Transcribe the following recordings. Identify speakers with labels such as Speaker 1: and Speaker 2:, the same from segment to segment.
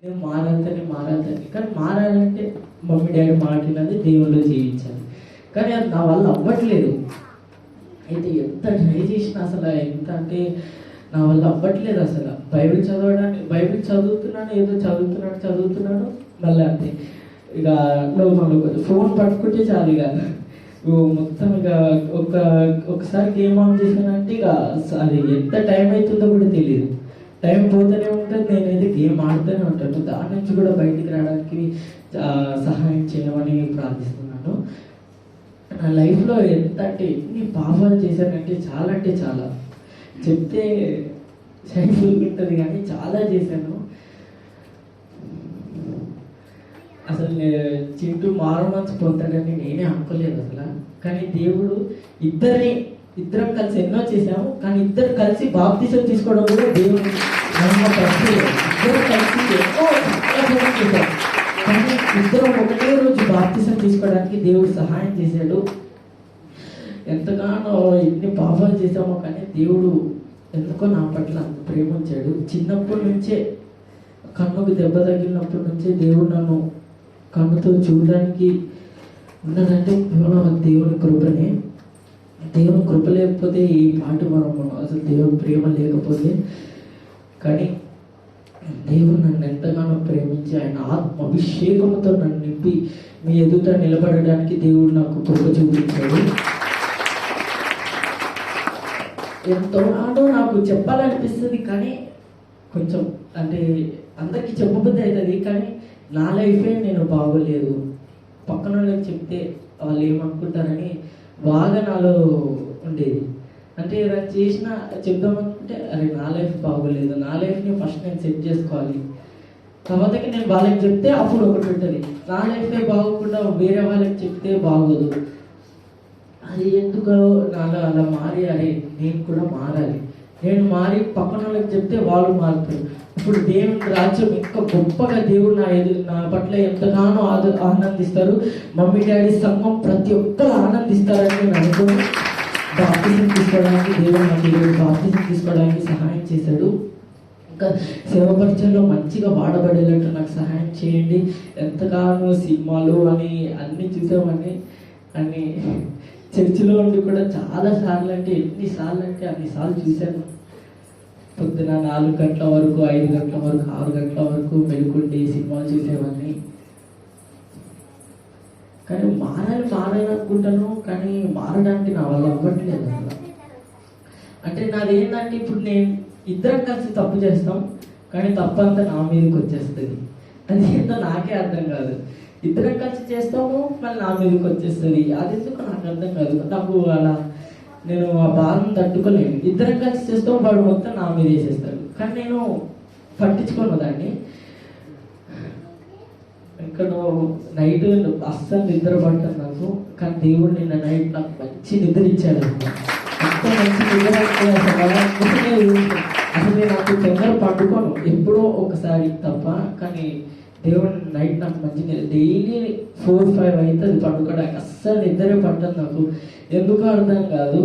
Speaker 1: నేను మారాలి కానీ మారాలంటే మమ్మీ డాడీ మాటినది దేవుళ్ళు జీవించాలి. కానీ అది నా వల్ల అవ్వట్లేదు. అయితే ఎంత ట్రై చేసినా అసలు ఎంత అంటే నా వల్ల అవ్వట్లేదు. అసలు బైబిల్ చదువుతున్నాను, ఏదో చదువుతున్నాను మళ్ళీ అంతే. ఇక లోకంలో ఫోన్ పట్టుకుంటే చాలు. ఇక మొత్తం ఇక ఒకసారి గేమ్ ఆన్ చేశానంటే ఇక అది ఎంత టైం అవుతుందో కూడా తెలియదు. టైం పోతూనే ఉంటుంది, నేనైతే గేమ్ ఆడుతూనే ఉంటాను. దాని నుంచి కూడా బయటికి రావడానికి సహాయం చేయమని ప్రార్థిస్తున్నాను. నా లైఫ్లో ఎంత అంటే ఎన్ని పాపాలు చేశానంటే చాలా చెప్తే షైఫుల్ ఉంటుంది కానీ చాలా చేశాను. అసలు చింటూ మారమని పొందాడని నేనే అనుకోలేదు అసలు. కానీ దేవుడు ఇద్దరం కలిసి ఎన్నో చేశాము, కానీ ఇద్దరు కలిసి బాప్తిసం తీసుకోవడం కూడా దేవుడు ఇద్దరు కలిసి ఎన్నో చేశాము. కానీ ఇద్దరం ఒకటే రోజు బాప్తిసం తీసుకోవడానికి దేవుడు సహాయం చేశాడు. ఎంతగానో ఎన్ని పాపాలు చేశామో కానీ దేవుడు ఎందుకో నా పట్ల అంత ప్రేమ ఉంచాడు. చిన్నప్పటి నుంచే కన్నుకు దెబ్బ తగిలినప్పటి నుంచే దేవుడు నన్ను కన్నుతో చూడడానికి ఉన్నదంటే కేవలం దేవుని కృపనే. దేవుని కృప లేకపోతే ఈ పాట మనం అసలు దేవుని ప్రేమ లేకపోతే. కానీ దేవుడు నన్ను ఎంతగానో ప్రేమించి ఆయన ఆత్మ అభిషేకంతో నన్ను నింపి మీ ఎదుట నిలబడడానికి దేవుడు నాకు కృప చూపించాడు. ఎంతోనాడో నాకు చెప్పాలనిపిస్తుంది కానీ కొంచెం అంటే అందరికీ చెప్పబుద్ధి అవుతుంది. కానీ నా లైఫే నేను బాగోలేదు, పక్కన వాళ్ళకి చెప్తే వాళ్ళు ఏమనుకుంటారని బాగా నాలో ఉండేది. అంటే ఏదైనా చేసినా చెప్దామనుకుంటే అరే నా లైఫ్ బాగోలేదు, నా లైఫ్ని ఫస్ట్ నేను సెట్ చేసుకోవాలి, తర్వాతకి నేను వాళ్ళకి చెప్తే అప్పుడు ఒకటి ఉంటుంది. నా లైఫే బాగోకుండా వేరే వాళ్ళకి చెప్తే బాగోదు. అది ఎందుకో నాలో అలా మారి అరే నేను కూడా మారాలి, నేను మారి పక్కన వాళ్ళకి చెప్తే వాళ్ళు మారుతారు. ఇప్పుడు దేవుని రాజ్యం ఇంకా గొప్పగా దేవుడు నా పట్ల ఎంతగానో ఆనందిస్తారు. మమ్మీ డాడీ సంఘం ప్రతి ఒక్కరు ఆనందిస్తారని నేను అనుకుని బాప్తిసం తీసుకోవడానికి దేవుడు బాప్తిసం తీసుకోవడానికి సహాయం చేశాడు. ఇంకా సేవపరిచయంలో మంచిగా వాడబడేటట్టు నాకు సహాయం చేయండి. ఎంతగానో సినిమాలు అని అన్నీ చూసామని అన్ని చర్చిలో ఉండి కూడా చాలాసార్లు అంటే ఎన్నిసార్లు అంటే అన్నిసార్లు చూశాను. పొద్దున 4 గంటల వరకు 5 గంటల వరకు 6 గంటల వరకు మెలుకుండి సినిమాలు చూసేవాడిని. కానీ మారాలనుకుంటాను కానీ మారడానికి నా వల్ల అవ్వట్లేదు అసలు. అంటే నాది ఏంటంటే ఇప్పుడు నేను ఇద్దరం కలిసి తప్పు చేస్తాం కానీ తప్పు అంతా నా మీదకి వచ్చేస్తుంది. అది ఏంటో నాకే అర్థం కాదు. ఇద్దరం కలిసి చేస్తాము మళ్ళీ నా మీదకి వచ్చేస్తుంది. అది ఎందుకు నాకు అర్థం కాదు. నాకు అలా నేను ఆ బాధను తట్టుకోలేను. ఇద్దరం కలిసి చేస్తాం వాడు మొత్తం నా మీద వేసేస్తాడు కానీ నేను పట్టించుకోను దాన్ని. ఇక్కడ నైట్ అస్సలు నిద్ర పడతాను నాకు. కానీ దేవుడు నిన్న నైట్ నాకు మంచి నిద్ర ఇచ్చాడు. అంత మంచి నిద్ర అసలు నేను నాకు తొందర పడుకోను ఎప్పుడో ఒకసారి తప్ప. కానీ దేవుడు నైట్ నాకు మంచి డైలీ 4-5 అవుతుంది పడుకోవడానికి. అస్సలు నిద్రే పట్టదు నాకు, ఎందుకు అర్థం కాదు.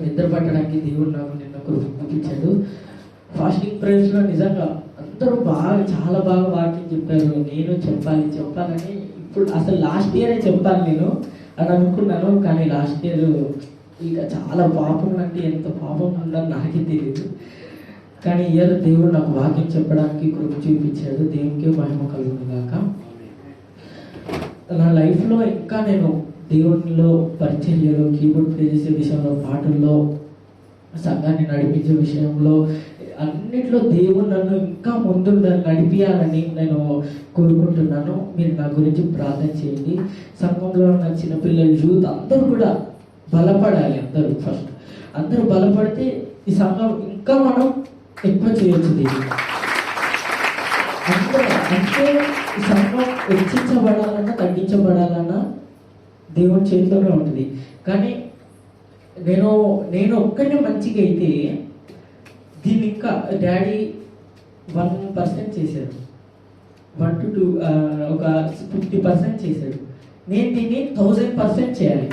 Speaker 1: నిద్ర పట్టడానికి దేవుడు నాకు నిన్న చూపించాడు. ఫాస్టింగ్ ప్రేయర్స్లో నిజంగా అందరూ చాలా బాగా వాక్యం చెప్పారు. నేను చెప్పాలని ఇప్పుడు అసలు లాస్ట్ ఇయరే చెప్పాలి నేను అని అనుకున్నాను. కానీ లాస్ట్ ఇయర్ ఇక చాలా పాపం అంటే ఎంత పాపం ఉందని నాకే తెలియదు. కానీ ఇయర్ దేవుడు నాకు వాక్యం చెప్పడానికి కృప చూపించాడు. దేవునికి మహిమ కలుగును గాక. నా లైఫ్లో ఇంకా నేను దేవునిలో పరిచర్యలో కీబోర్డ్ ప్లే చేసే విషయంలో పాటల్లో సంఘాన్ని నడిపించే విషయంలో అన్నిట్లో దేవుడు నన్ను ఇంకా ముందు నడిపించాలని నేను కోరుకుంటున్నాను. మీరు నా గురించి ప్రార్థన చేయండి. సంఘంలో ఉన్న చిన్నపిల్లలు యూత్ అందరూ కూడా బలపడాలి. అందరూ బలపడితే ఈ సంఘం ఇంకా మనం ఎక్కువ చేయొచ్చు. అంటే ఈ సంఘం హెచ్చించబడాలన్నా తగ్గించబడాలన్నా దేవుని చేతిలోనే ఉంటుంది. కానీ నేను ఒక్కనే మంచిగా అయితే దీన్ని ఇంకా డాడీ 1% చేశాడు, 1 to 2 ఒక 50% చేశాడు. నేను దీన్ని 1000% చేయాలి.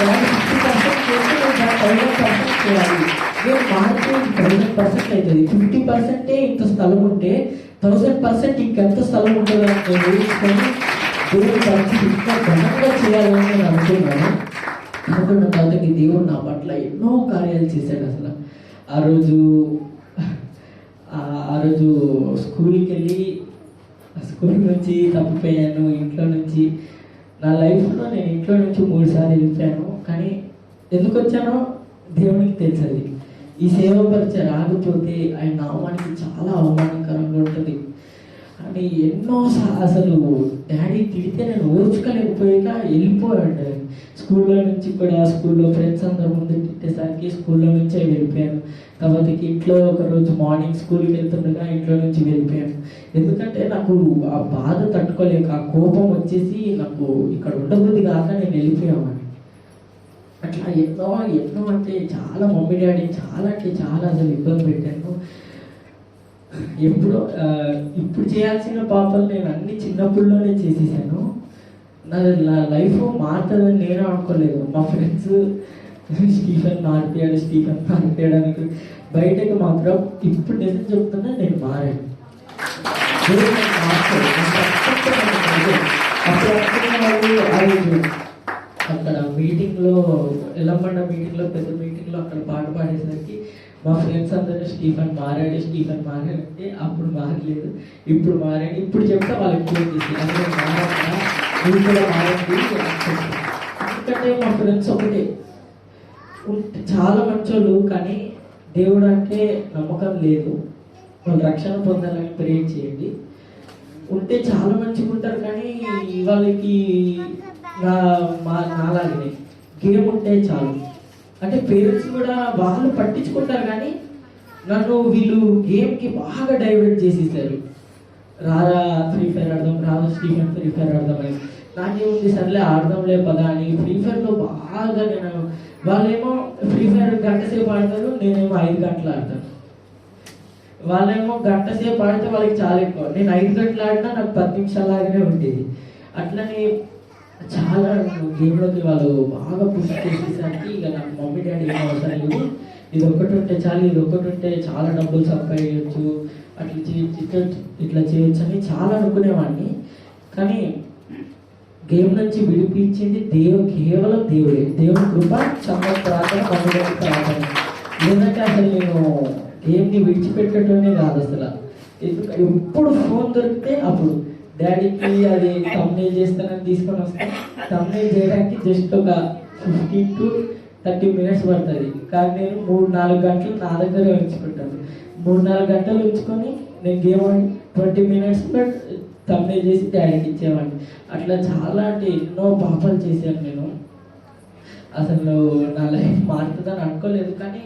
Speaker 1: డాడీ 50% చేస్తే నేను 1000% చేయాలి. నేను మార్చి 1000% అవుతుంది. 50% ఇంత స్థలం ఉంటే 1000% ఇంకెంత స్థలం ఉంటుందో నేను ఊహించుకొని దేవుడి పరిస్థితి ఇంకా ఘనంగా చేయాలని నేను అనుకున్నాను. అనుకున్న తర్వాతకి దేవుడు నా పట్ల ఎన్నో కార్యాలు చేశాడు. అసలు ఆ రోజు స్కూల్కి వెళ్ళి స్కూల్ నుంచి తప్పిపోయాను. ఇంట్లో నుంచి నా లైఫ్లో నేను ఇంట్లో నుంచి 3 సార్లు వెళ్ళిపోయాను. కానీ ఎందుకు వచ్చానో దేవునికి తెలుసది. ఈ సేవ పరిచయం రాకపోతే ఆయన నామానికి చాలా అవమానకరంగా ఉంటుంది అని అసలు డాడీ తిడితే నేను ఓర్చుకోలేకపోయాక వెళ్ళిపోయాడు. స్కూల్లో నుంచి కూడా స్కూల్లో ఫ్రెండ్స్ అందరి ముందు తిట్టేసరికి స్కూల్లో నుంచే వెళ్ళిపోయాను. తర్వాత ఇంట్లో ఒకరోజు మార్నింగ్ స్కూల్కి వెళ్తుండగా ఇంట్లో నుంచి వెళ్ళిపోయాను. ఎందుకంటే నాకు ఆ బాధ తట్టుకోలేక ఆ కోపం వచ్చేసి నాకు ఇక్కడ ఉండబుద్ధి కాక నేను వెళ్ళిపోయామని. అట్లా ఎన్నో అంటే చాలా మమ్మీ డాడీ చాలా అంటే చాలా అసలు ఇబ్బంది పెట్టాను. ఇప్పుడు చేయాల్సిన పాపలు నేను అన్ని చిన్నప్పుడులోనే చేసేసాను. నా లైఫ్ మారుతుందని నేను అనుకోలేదు. మా ఫ్రెండ్స్ స్టీఫెన్ మారిపోయాడు అని బయటకు మాత్రం ఇప్పుడు నిజం చెప్తున్నా నేను మారాను. అక్కడ మీటింగ్లో ఎల్లమ్మండ మీటింగ్లో పెద్ద మీటింగ్లో అక్కడ పాట పాడేసరికి మా ఫ్రెండ్స్ అందరూ స్టీఫెన్ మారాడు అంటే అప్పుడు మారలేదు, ఇప్పుడు మారాడు. ఇప్పుడు చెప్తే వాళ్ళకి ఫోన్ చేసి అందులో మారాడా మీరు కూడా మారండి. ఎందుకంటే మా ఫ్రెండ్స్ ఒకటే చాలా మంచోళ్ళు, కానీ దేవుడు అంటే నమ్మకం లేదు. వాళ్ళు రక్షణ పొందాలని ప్రే చేయండి. ఉంటే చాలా మంచిగా ఉంటారు, కానీ వాళ్ళకి నాలాగనే గేమ్ ఉంటే చాలు. అంటే పేరెంట్స్ కూడా వాళ్ళు పట్టించుకుంటారు, కానీ నన్ను వీళ్ళు గేమ్కి బాగా డైవర్ట్ చేసేసారు. రారా ఫ్రీ ఫైర్ ఆడదాం, రారా స్టీఫెన్ ఫ్రీ ఫైర్ ఆడదాం అని. నాకేముంది సర్లే ఆడదాంలే పదా అని ఫ్రీ ఫైర్లో బాగా నేను, వాళ్ళేమో ఫ్రీ ఫైర్ గంట సేపు ఆడతారు, నేనేమో 5 గంటలు ఆడతాను. వాళ్ళేమో గంట సేపు ఆడితే వాళ్ళకి చాలా ఎక్కువ, నేను 5 గంటలు ఆడినా నాకు 10 నిమిషాలాగానే ఉండేది. అట్లనే చాలా గేమ్లోకి వాళ్ళు బాగా పుష్ చేసేసరికి ఇక నాకు మమ్మీ డాడీ ఏం అవసరం లేదు, ఇది ఒక్కటి ఉంటే చాలు, ఇది ఒక్కటి ఉంటే చాలా డబ్బులు సంపాదించవచ్చు, ఇట్లా చేయొచ్చు అని చాలా అనుకునేవాడిని. కానీ గేమ్ నుంచి విడిపించింది కేవలం దేవుడే. దేవుని కృప, ప్రార్థన, మమ్మీ ప్రార్థన. లేదంటే అసలు నేను గేమ్ని విడిచిపెట్టడమే కాదు అసలు. ఎప్పుడు ఫోన్ దొరికితే అప్పుడు డాడీకి అది తమ్నేల్ చేస్తానని తీసుకొని వస్తాను. తమ్నేల్ చేయడానికి జస్ట్ ఒక 15 to 30 minutes పడుతుంది, కానీ నేను 3-4 గంటలు నా దగ్గరే ఉంచుకుంటాను. 3-4 గంటలు ఉంచుకొని నేను గేమ్ 20 minutesలో తమ్నేల్ చేసి డాడీకి ఇచ్చేవాడిని. అట్లా చాలా అంటే ఎన్నో పాపాలు చేశాను నేను. అసలు నా లైఫ్ మారుతుందని అనుకోలేదు, కానీ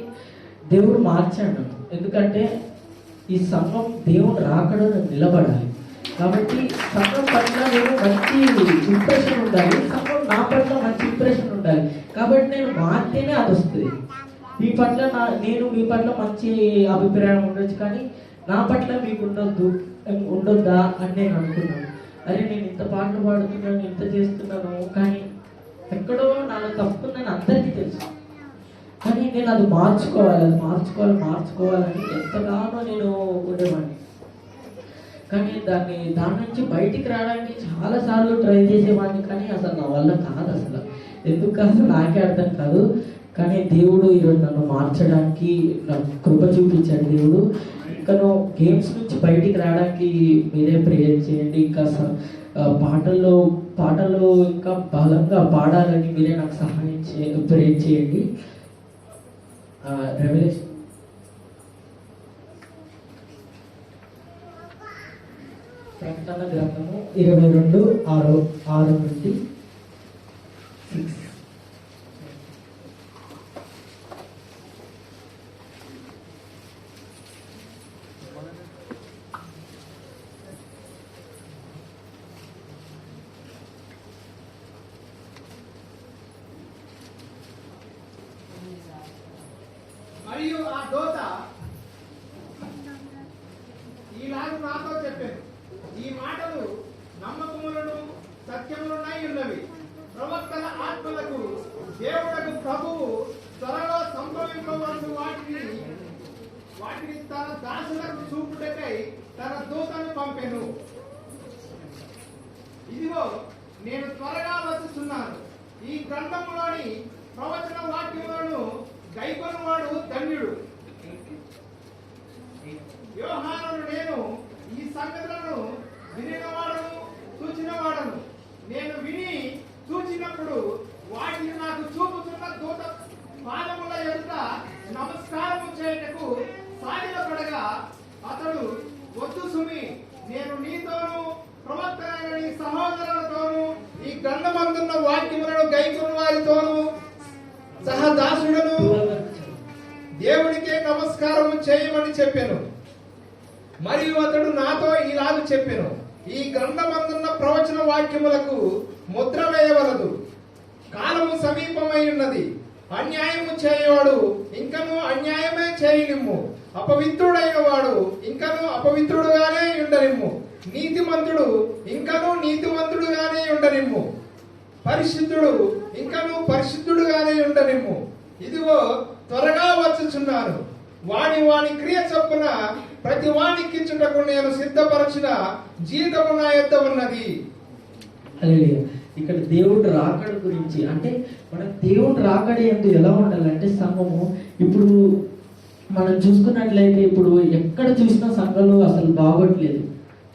Speaker 1: దేవుడు మార్చాడు. ఎందుకంటే ఈ సంఘం దేవుడు రాకడ నిలబడాలి, కాబట్టి సంఘం పట్ల నేను మంచి ఇంప్రెషన్ ఉండాలి, సంఘం నా పట్ల మంచి ఇంప్రెషన్ ఉండాలి. కాబట్టి నేను మారితేనే అది వస్తుంది. మీ పట్ల నేను మీ పట్ల మంచి అభిప్రాయం ఉండొచ్చు, కానీ నా పట్ల మీకు ఉండొద్దా అని నేను అనుకున్నాను. అరే నేను ఇంత పాటలు పాడుతున్నాను, ఇంత చేస్తున్నాను, కానీ ఎక్కడో నాలో తప్పుందని అందరికీ తెలుసు. కానీ నేను అది మార్చుకోవాలని ఎంతగానో నేను ఉండేవాడిని. కానీ దాని నుంచి బయటికి రావడానికి చాలాసార్లు ట్రై చేసేవాడిని, కానీ అసలు నా వల్ల కాదు. అసలు ఎందుకు అసలు నాకే అర్థం కాదు. కానీ దేవుడు ఈరోజు నన్ను మార్చడానికి నాకు కృప చూపించాడు దేవుడు. ఇంకా గేమ్స్ నుంచి బయటికి రావడానికి మీరే ప్రేయర్ చేయండి. ఇంకా పాటల్లో ఇంకా బలంగా పాడాలని మీరే నాకు సహాయం ప్రేయర్ చేయండి. రెవల్యూషన్ ప్రకటన గ్రంథము 22:6 నుండి 6.
Speaker 2: మరియు ఆ దూత ఈలాగు నాతో చెప్పాను, ఈ మాటలు నమ్మకములను సత్యములునై ఉన్నవి. ప్రవక్తల ఆత్మలకు దేవుడకు ప్రభువు త్వరలో సంభవింపవలసిన వాటిని తన దాసులకు చూపుటకై తన దూతను పంపెను. ఇదిగో నేను త్వరగా వచ్చుచున్నాను. ఈ గ్రంథములోని ప్రవచన వాక్యములను గైకొనువాడు ధన్యుడు. యోహానును నేను ఈ సంగతులను వినినవాడను చూచినవాడను. నేను విని చూచినప్పుడు వాటిని నాకు చూపుతున్న దూత పాదముల ఎదుట నమస్కారము చేయుటకు సాగిలపడగా అతడు, వద్దు సుమి, నేను నీతోను ప్రవక్తలైన నీ సహోదరులతోను ఈ గ్రంథమందున్న వాక్యములను గైకొన్న వారితోను సహదాసుడను దేవునికే నమస్కారము చేయమని చెప్పాను. మరియు అతడు నాతో ఇలాగ చెప్పాను, ఈ గ్రంథమందున్న ప్రవచన వాక్యములకు ముద్ర వేయవలదు. కాలము సమీపమై ఉన్నది. అన్యాయము చేయవాడు ఇంకను అన్యాయమే చేయనిమ్ము. అపవిత్రుడైన వాడు ఇంకను అపవిత్రుడుగానే ఉండనిమ్ము. నీతిమంతుడు ఇంకను నీతిమంతుడుగానే ఉండనిమ్ము. పరిశుద్ధుడు ఇంకను పరిశుద్ధుడుగానే ఉండనిమ్ము. ఇదిగో త్వరగా వచ్చుచున్నాను. వాని క్రియ చొప్పున ప్రతి వానికిచ్చుటకు నేను సిద్ధపరచిన జీతము నా యొద్ద ఉన్నది.
Speaker 1: హల్లెలూయా. ఇక్కడ దేవుడు రాకడ గురించి, అంటే మన దేవుడు రాకడ ఎందుకు ఎలా ఉండాలంటే సంఘము ఇప్పుడు మనం చూసుకున్నట్లయితే ఇప్పుడు ఎక్కడ చూసినా సంఘాలు అసలు బాగోట్లేదు.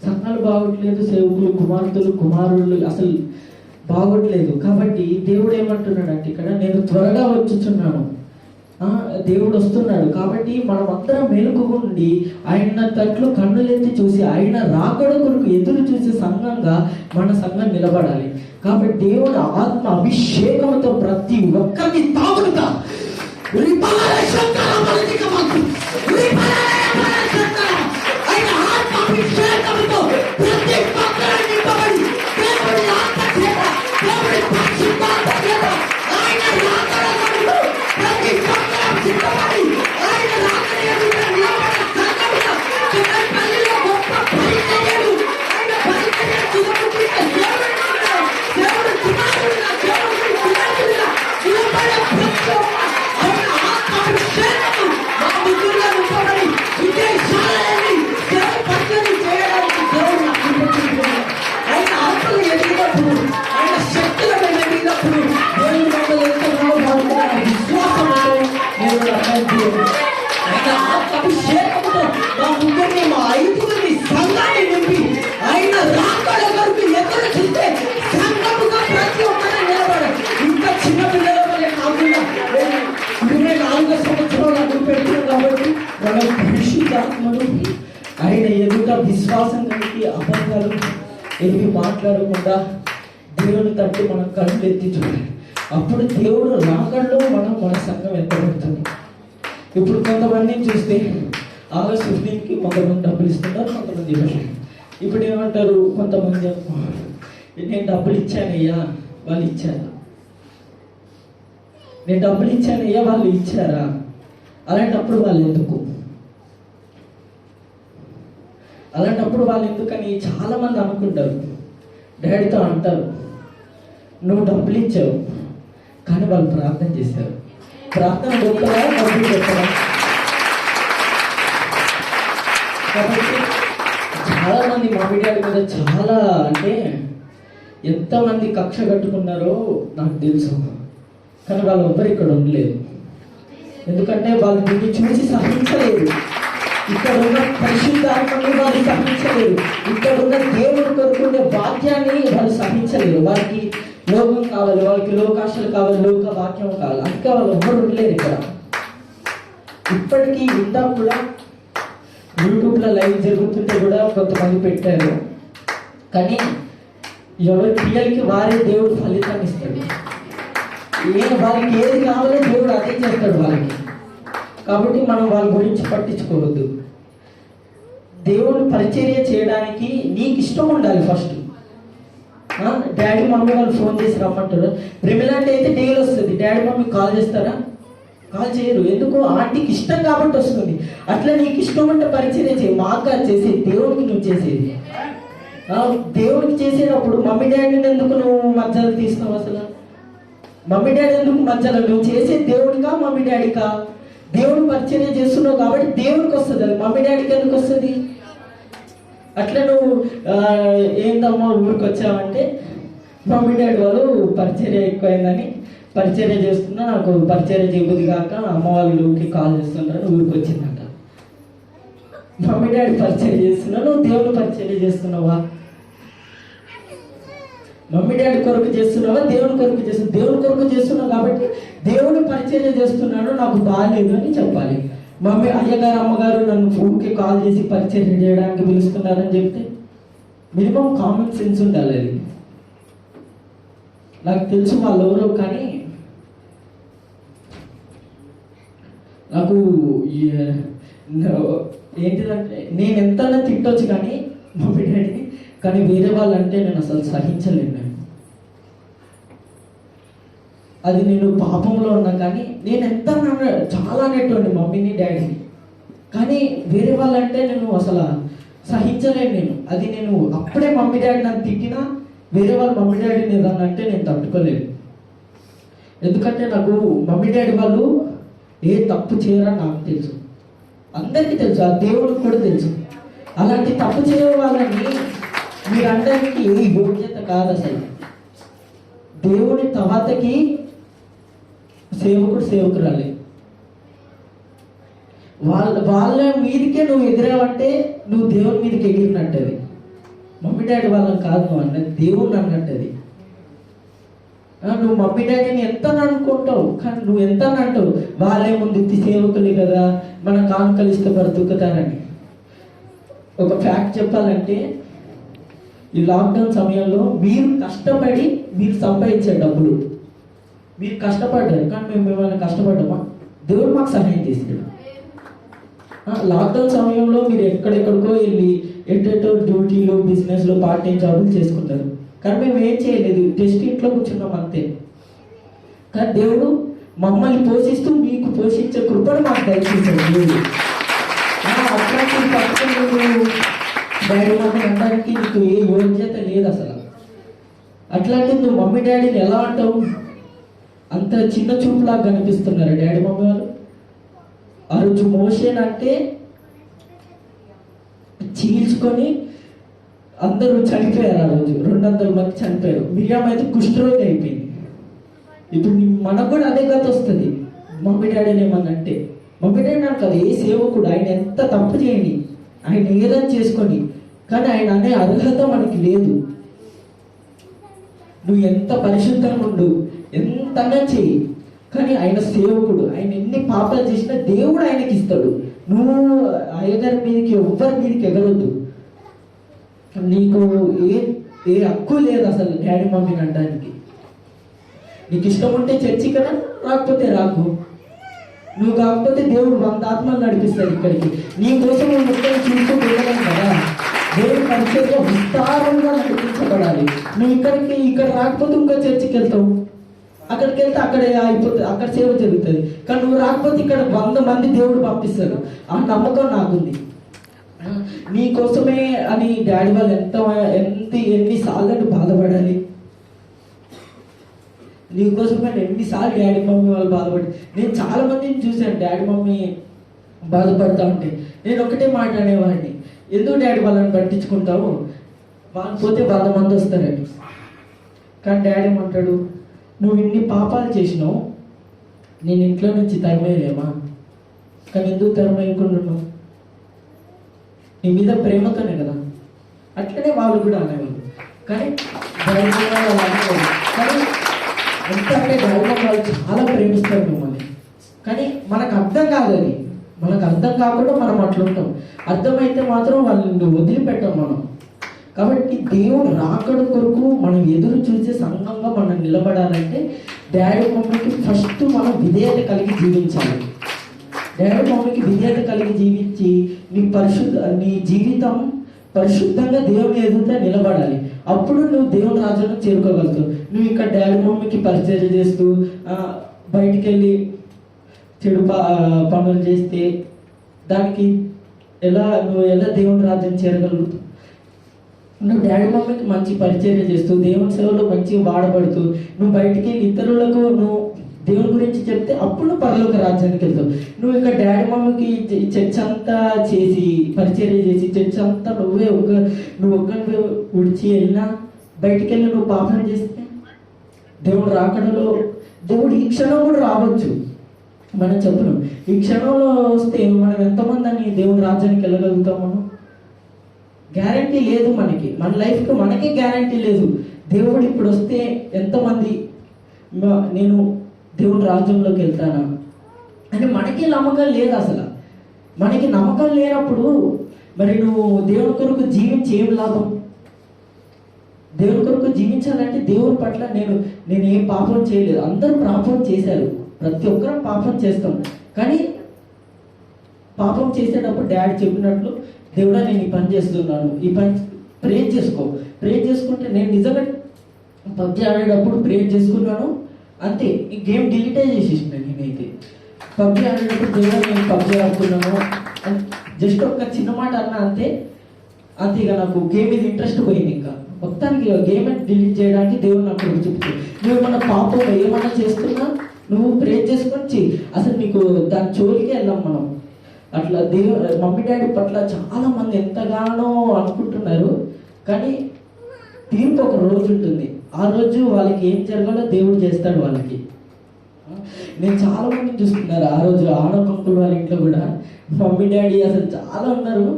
Speaker 1: సంఘాలు బాగోట్లేదు, సేవకులు కుమార్తెలు కుమారులు అసలు బాగోట్లేదు. కాబట్టి దేవుడు ఏమంటున్నాడు అంటే ఇక్కడ నేను త్వరగా వచ్చుచున్నాను. దేవుడు వస్తున్నాడు. కాబట్టి మనం అందరం మేలుకుండి ఆయన తట్లు కన్నులెత్తి చూసి ఆయన రాకడ కొరకు ఎదురు చూసే సంఘంగా మన సంఘం నిలబడాలి. కాబట్టి దేవుడు ఆత్మ అభిషేకంతో ప్రతి ఒక్కరిని తాగుతా ఆయన ఆత్మ అభిషేకంతో ప్రతి ఒక్కరిని నింపబడి దేవుడి ఆత్మ చేత, దేవుడి పరిశుద్ధాత్మ చేత ఆయన రాకడ కొరకు ప్రతి ఒక్కరం సిద్ధపడి ఆయన రాకడ ఎదుట నిలబడిన సంఘముగా చిన్నపల్లిలో గొప్ప పరిచర్యలు, ఆయన పరిచర్య చిన్నపుట్టిన దేవుడు కుమారుడుగా, దేవుడు కుమారుడుగా నిలబడే ప్రతి ఒక్క ఆయన ఆత్మ అభిషేకము మా బుద్ధుల్లో నింపబడి విజయశాలని దేవుడి పరిచర్య చేయడానికి దేవుడు నాకు ఇవ్వబోతున్నాడు. ఆయన ఆత్మలు ఎదిగినప్పుడు, ఆయన శక్తులను ఎదిగినప్పుడు దేవుడు మమ్మల్ని ఎంతగానో బాగుంటున్న విశ్వాసంతో దేవుడు అర్థం. ఆయన ఆత్మ అభిషేకంతో మా ముగ్గురిని, మా ఐదుగురిని సంఘాన్ని నింపి ఆయన రాకడ వరకు ఎదురు చూస్తే సంఘముగా ప్రతి ఒక్కరు నిలబడాలి. ఇంకా చిన్న పిల్లల వల్ల కాకుండా 24 సంవత్సరాలు అడుగు పెడుతున్నాం. కాబట్టి మనం పరిశుద్ధాత్మను ఆయన ఎదుట విశ్వాసం కలిగి అబద్ధాలు ఏమి మాట్లాడకుండా దేవుని తట్టు మనం కళ్ళు ఎత్తి చూడాలి. అప్పుడు దేవుడు రాకడలో మన సంఘం ఎత్తబడుతుంది. ఇప్పుడు కొంతమందిని చూస్తే ఆగస్ట్ 15కి కొంతమంది డబ్బులు ఇస్తున్నారు, కొంతమంది ఇవ్వరు. ఇప్పుడు ఏమంటారు కొంతమంది, నేను డబ్బులు ఇచ్చానయ్యా వాళ్ళు ఇచ్చారా, నేను డబ్బులు ఇచ్చానయ్యా వాళ్ళు ఇచ్చారా. అలాంటప్పుడు వాళ్ళు ఎందుకని చాలా మంది అనుకుంటారు. డాడీతో అంటారు, నువ్వు డబ్బులు ఇచ్చావు కానీ వాళ్ళు ప్రార్థన చేశారు. ప్రార్థన గొప్పదా, డబ్బులు గొప్పదా? కాబట్టి చాలా మంది మమ్మీ డాడీ మీద చాలా, అంటే ఎంతమంది కక్ష కట్టుకున్నారో నాకు తెలుసు. కానీ వాళ్ళు ఎవ్వరు ఇక్కడ ఉండలేదు. ఎందుకంటే వాళ్ళు దీన్ని చూసి సహించలేదు. ఇక్కడ ఉన్న పరిశుద్ధాత్మని వాళ్ళు సహించలేదు. ఇక్కడ ఉన్న దేవుడి కొరకునే వాక్యాన్ని వాళ్ళు సహించలేదు. వాళ్ళకి లోకం కావాలి, వాళ్ళకి లోకాశలు కావాలి, లోక వాక్యం కావాలి. అందుకే వాళ్ళు ఎవ్వరు ఉండలేదు ఇక్కడ. ఇప్పటికీ ఇందాక కూడా యూట్యూబ్లో లైవ్ జరుగుతుంటే కూడా కొంతమంది పెట్టారు. కానీ ఎవరి పిల్లలకి వారే దేవుడు ఫలితాన్ని ఇస్తాడు. వాళ్ళకి ఏది కావాలో దేవుడు అదే చేస్తాడు వాళ్ళకి. కాబట్టి మనం వాళ్ళ గురించి పట్టించుకోవద్దు. దేవుడు పరిచర్య చేయడానికి నీకు ఇష్టం ఉండాలి ఫస్ట్. డాడీ మమ్మీ వాళ్ళు ఫోన్ చేసి రమ్మంటారు. ప్రిమిలాంటి అయితే డైలీ వస్తుంది. డాడీ మమ్మీ కాల్ చేస్తారా? కాల్ చేయరు. ఎందుకు? ఆంటీకి ఇష్టం కాబట్టి వస్తుంది. అట్లా నీకు ఇష్టం అంటే పరిచర్య చేయి. మాకు చేసేది దేవుడికి నువ్వు చేసేది. దేవుడికి చేసేటప్పుడు మమ్మీ డాడీని ఎందుకు నువ్వు మధ్యలో తీస్తావు? అసలు మమ్మీ డాడీ ఎందుకు మధ్యలో? నువ్వు చేసేది దేవుడికా మమ్మీ దేవుడు పరిచర్య చేస్తున్నావు కాబట్టి దేవుడికి వస్తుంది. అది మమ్మీ డాడీకి ఎందుకు వస్తుంది? అట్లా నువ్వు ఏందమ్మా ఊరికి వచ్చావంటే మమ్మీ డాడీ వాళ్ళు పరిచర్య ఎక్కువైందని పరిచర్య చేస్తున్నా, నాకు పరిచర్య చేయబుద్ధి కాక అమ్మ వాళ్ళకి కాల్ చేస్తున్నాను ఊరికి వచ్చిందంట. మమ్మీ డాడీ పరిచర్య చేస్తున్నా, నువ్వు దేవుని పరిచర్య చేస్తున్నావా? మమ్మీ డాడీ కొరకు చేస్తున్నావా దేవుని కొరకు చేస్తున్నావు? దేవుని కొరకు చేస్తున్నావు కాబట్టి దేవుని పరిచర్య చేస్తున్నాను, నాకు బాగాలేదు అని చెప్పాలి. మమ్మీ అయ్యగారు అమ్మగారు నన్ను ఊరికి కాల్ చేసి పరిచర్య చేయడానికి పిలుస్తున్నారని చెప్తే మినిమం కామన్ సెన్స్ ఉండాలి. అది నాకు తెలుసు వాళ్ళు ఎవరో, కానీ నాకు ఏంటిదంటే నేను ఎంతైనా తిట్టొచ్చు కానీ మమ్మీ డాడీని, కానీ వేరే వాళ్ళంటే నేను అసలు సహించలేను. నేను అది నేను పాపంలో ఉన్నా కానీ నేను ఎంత చాలా అనేటువంటి మమ్మీని డాడీని, కానీ వేరే వాళ్ళంటే నేను అసలు సహించలేను. నేను అది నేను అప్పుడే మమ్మీ డాడీ నన్ను తిట్టినా వేరే వాళ్ళు మమ్మీ డాడీని ఏదన్నా అంటే నేను తట్టుకోలేను. ఎందుకంటే నాకు మమ్మీ డాడీ వాళ్ళు ఏ తప్పు చేయరని నాకు తెలుసు, అందరికీ తెలుసు, ఆ దేవుడికి కూడా తెలుసు. అలాంటి తప్పు చేయ వాళ్ళని మీరందరికీ ఏ యోగ్యత కాదు అసలు. దేవుని తర్వాతకి సేవకురాలి. వాళ్ళ మీదకే నువ్వు ఎగిరావంటే నువ్వు దేవుని మీదకి ఎగిరినట్టది. మమ్మీ డాడీ వాళ్ళని కాదు నువ్వు అన్నది, దేవుని అన్నట్టది. నువ్వు మమ్మీ డాడీని ఎంత అనుకుంటావు, కానీ నువ్వు ఎంత అంటావు వాళ్ళే ముందు సేవకులే కదా, మన కానుకలు ఇస్తే బ్రతుకుతారని. ఒక ఫ్యాక్ట్ చెప్పాలంటే ఈ లాక్డౌన్ సమయంలో మీరు కష్టపడి మీరు సంపాదించే డబ్బులు మీరు కష్టపడ్డారు, కానీ మేము ఏమైనా కష్టపడ్డామా? దేవుడు మాకు సహాయం చేశాడు. లాక్డౌన్ సమయంలో మీరు ఎక్కడెక్కడికో వెళ్ళి ఎటెటో డ్యూటీలు బిజినెస్లో పార్ట్ టైం జాబులు చేసుకుంటారు, కానీ మేము ఏం చేయలేదు, జస్ట్ ఇంట్లో కూర్చున్నాం అంతే. కానీ దేవుడు మమ్మల్ని పోషిస్తూ మీకు పోషించే కృపను మాకు దయచేశాడు దేవుడు. అట్లాంటి పక్కన డాడీ మమ్మీ అనడానికి నీకు ఏ యోగ్యత లేదు అసలు. అట్లాంటిది నువ్వు మమ్మీ డాడీని ఎలా అంటావు? అంత చిన్న చూపులాగా కనిపిస్తున్నారు డాడీ మమ్మీ వాళ్ళు. ఆ రోజు మోషన్ అంటే చీల్చుకొని అందరూ చనిపోయారు. ఆ రోజు 200 మంది చనిపోయారు. మిరియాం అయితే కుష్ఠరోగి అయిపోయింది. ఇప్పుడు మనకు కూడా అదే గత వస్తుంది. మమ్మీ డాడీని ఏమన్నంటే మమ్మీ డాడీ నాకు కదా ఏ సేవకుడు, ఆయన ఎంత తప్పు చేయండి, ఆయన ఏదైనా చేసుకొని, కానీ ఆయన అనే అర్హత మనకి లేదు. నువ్వు ఎంత పరిశుద్ధంగా ఉండు, ఎంతగా చెయ్యి, కానీ ఆయన సేవకుడు, ఆయన ఎన్ని పాపాలు చేసినా దేవుడు ఆయనకి ఇస్తాడు. నువ్వు అయ్యగారి మీదకి ఎవ్వరి మీదకి ఎగరొద్దు. నీకు ఏ హక్కు లేదు అసలు డాడీ మమ్మీని అనడానికి. నీకు ఇష్టం ఉంటే చర్చి కదా, రాకపోతే రాకు. నువ్వు కాకపోతే దేవుడు 100 ఆత్మలు నడిపిస్తాడు ఇక్కడికి. నీ కోసం మొత్తం చూస్తూ వెళ్ళలేం కదా. దేవుడి పరిచర్య విస్తారంగా నడిపించబడాలి. నువ్వు ఇక్కడ రాకపోతే ఇంకో చర్చికి వెళ్తావు, అక్కడికి వెళ్తే అక్కడే అయిపోతుంది, అక్కడ సేవ జరుగుతుంది. కానీ నువ్వు రాకపోతే ఇక్కడ 100 మంది దేవుడు పంపిస్తాడు. ఆ నమ్మకం నాకుంది. నీ కోసమే అని డాడీ వాళ్ళు ఎన్నిసార్లు బాధపడాలి. నీ కోసమే ఎన్నిసార్లు డాడీ మమ్మీ వాళ్ళు బాధపడి, నేను చాలా మందిని చూశాను డాడీ మమ్మీ బాధపడతా ఉంటే నేను ఒకటే మాట అనేవాడిని, ఎందుకు డాడీ వాళ్ళని పట్టించుకుంటావు, వాళ్ళు పోతే 100 మంది వస్తారని. కానీ డాడీ ఏమంటాడు, నువ్వు ఇన్ని పాపాలు చేసినావు, నేను ఇంట్లో నుంచి తరమేయలేమా, కానీ ఎందుకు తరమేయకుండా నీ మీద ప్రేమతోనే కదా. అట్లనే వాళ్ళు కూడా అనేవాళ్ళు. కానీ డాడీ వాళ్ళు అనేవాళ్ళు. కానీ ఎంత అంటే డాడీ వాళ్ళు చాలా ప్రేమిస్తారు మిమ్మల్ని. కానీ మనకు అర్థం కాదు అది. మనకు అర్థం కాకుండా మనం అట్లుంటాం. అర్థమైతే మాత్రం వాళ్ళని వదిలిపెట్టాం మనం. కాబట్టి దేవుడు రాకడ కొరకు మనం ఎదురు చూసే సంఘంగా మనం నిలబడాలంటే డాడీ మమ్మీకి ఫస్ట్ మనం విధేయత కలిగి జీవించాలి. డాడీ మమ్మీకి విధేయత కలిగి జీవించి నీ జీవితం పరిశుద్ధంగా దేవుని ఎదుట నిలబడాలి. అప్పుడు నువ్వు దేవుని రాజ్యాన్ని చేరుకోగలుగుతావు. నువ్వు ఇక్కడ డాడీ మమ్మీకి పరిచర్య చేస్తూ బయటికి వెళ్ళి చెడు పనులు చేస్తే దానికి నువ్వు ఎలా దేవుని రాజ్యం చేరగలుగుతావు? నువ్వు డాడీ మమ్మీకి మంచి పరిచర్య చేస్తూ దేవుని సేవలో మంచిగా వాడబడుతూ నువ్వు బయటికి వెళ్ళి ఇతరులకు నువ్వు దేవుని గురించి చెప్తే అప్పుడు నువ్వు పరలోక రాజ్యానికి వెళ్తావు. నువ్వు ఇంకా డాడీ మమ్మీకి చర్చ్ అంతా చేసి పరిచర్య చేసి చర్చ్ అంతా నువ్వు ఒక్కరిని ఉడిచి వెళ్ళినా బయటికి వెళ్ళి నువ్వు పాపం చేస్తే దేవుడు రాకడలో దేవుడు ఈ క్షణం కూడా రావచ్చు. మనం చెప్పలేం ఈ క్షణంలో వస్తే మనం ఎంతమంది అని దేవుని రాజ్యానికి వెళ్ళగలుగుతాం. మనం గ్యారంటీ లేదు, మన లైఫ్కి మనకే గ్యారంటీ లేదు. దేవుడు ఇప్పుడు వస్తే ఎంతమంది నేను దేవుడి రాజ్యంలోకి వెళ్తానా అని మనకి నమ్మకం లేదు. అసలు మనకి నమ్మకం లేనప్పుడు మరి నువ్వు దేవుని కొరకు జీవించి ఏం లాభం? దేవుని కొరకు జీవించాలంటే దేవుని పట్ల నేను ఏం పాపం చేయలేదు. అందరూ పాపం చేశారు, ప్రతి ఒక్కరం పాపం చేస్తాం. కానీ పాపం చేసేటప్పుడు డాడీ చెప్పినట్లు దేవుడా నేను ఈ పని చేస్తున్నాను, ఈ పని ప్రే చేసుకుంటే నేను నిజంగా పబ్జి ఆడేటప్పుడు ప్రే చేసుకున్నాను అంతే. ఈ గేమ్ డిలీటే చేసేసిన నేనైతే. పబ్జి ఆడేటప్పుడు దేవుడా నేను పబ్జి ఆడుతున్నాను జస్ట్ ఒక చిన్న మాట అన్నా అంతే. ఇక నాకు గేమ్ మీద ఇంట్రెస్ట్ పోయింది. ఇంకా మొత్తానికి గేమ్ డిలీట్ చేయడానికి దేవుడు నాకు చెప్తుంది. నువ్వు ఏమన్నా పాపం ఏమన్నా చేస్తున్నా నువ్వు ప్రే చేసుకొని అసలు నీకు దాని జోలికి వెళ్ళాం మనం. అట్లా మమ్మీ డాడీ పట్ల చాలా మంది ఎంతగానో అనుకుంటున్నారు. కానీ తీర్పు ఒక రోజు ఉంటుంది. ఆ రోజు వాళ్ళకి ఏం జరగాలో దేవుడు చేస్తాడు వాళ్ళకి. నేను చాలా మందిని చూస్తున్నారు. ఆ రోజు ఆడపంకులు వాళ్ళ ఇంట్లో కూడా మమ్మీ డాడీ అసలు చాలా ఉన్నారు.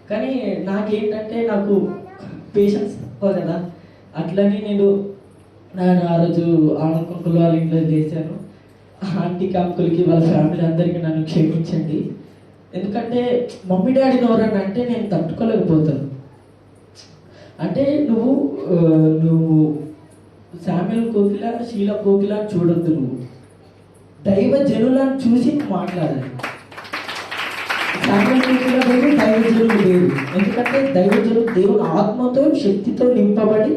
Speaker 1: కానీ నాకేంటంటే నాకు పేషెన్స్ తక్కువ కదా. అట్లని నేను ఆ రోజు ఆడపంకులు వాళ్ళ ఇంట్లో చేశాను. ఆంటీకి అంకుల్కి వాళ్ళ ఫ్యామిలీ అందరికీ నన్ను క్షమించండి. ఎందుకంటే మమ్మీ డాడీని ఎవరన్నా అంటే నేను తట్టుకోలేకపోతాను. అంటే నువ్వు శామ్యూల్ కోకిల శీల కోకిల చూడొద్దు. నువ్వు దైవ జనులను చూసి మాట్లాడాలి. శామ్యూల్ కోకిల వేరు, దైవ జనులు వేరు. ఎందుకంటే దైవ జనులు దేవుడు ఆత్మతో శక్తితో నింపబడి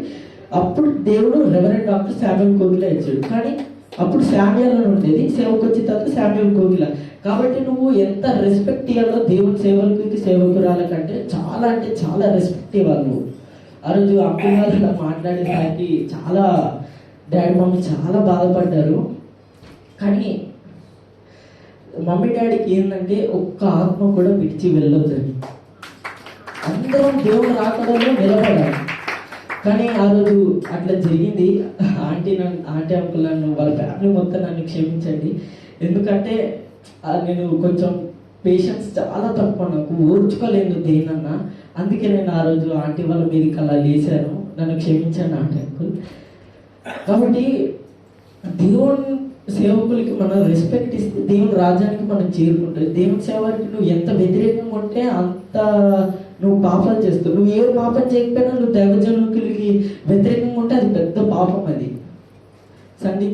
Speaker 1: అప్పుడు దేవుడు రెవరెండ్ డాక్టర్ శామ్యూల్ కోకిల ఇచ్చాడు. కానీ అప్పుడు శామ్యూల్ అని ఉండేది, సేవకు వచ్చిన తర్వాత శామ్యూల్ కోకిల. కాబట్టి నువ్వు ఎంత రెస్పెక్ట్ ఇవ్వాలో దేవుని సేవకురాల కంటే చాలా అంటే చాలా రెస్పెక్ట్ ఇవ్వాలి నువ్వు. ఆ రోజు అంకుల్ గారు మాట్లాడేసరికి చాలా డాడీ మమ్మీ చాలా బాధపడ్డారు. కానీ మమ్మీ డాడీకి ఏంటంటే ఒక్క ఆత్మ కూడా విడిచి వెళ్ళొద్దని, అందరం దేవుని రాకడలో నిలబడాలి. కానీ ఆ రోజు అట్లా జరిగింది. ఆంటీ అంకుల్ నన్ను వాళ్ళ ఫ్యామిలీ మొత్తం నన్ను క్షమించండి. ఎందుకంటే నేను కొంచెం పేషెన్స్ చాలా తక్కువ, నాకు ఓర్చుకోలేదు దేనన్నా. అందుకే నేను ఆ రోజు ఆంటీ వాళ్ళ మీదకి అలా లేచాను. నన్ను క్షమించండి ఆంటీ అంకుల్. కాబట్టి దేవుని సేవకులకి మనం రెస్పెక్ట్ ఇస్తే దేవుని రాజ్యానికి మనం చేరుకుంటాం. దేవుని సేవకి నువ్వు ఎంత వ్యతిరేకంగా ఉంటే అంత నువ్వు పాపాలు చేస్తావు. నువ్వు ఏ పాపం చేయకపోయినా నువ్వు దైవజనులకి వ్యతిరేకంగా ఉంటే అది పెద్ద పాపం. అది సండే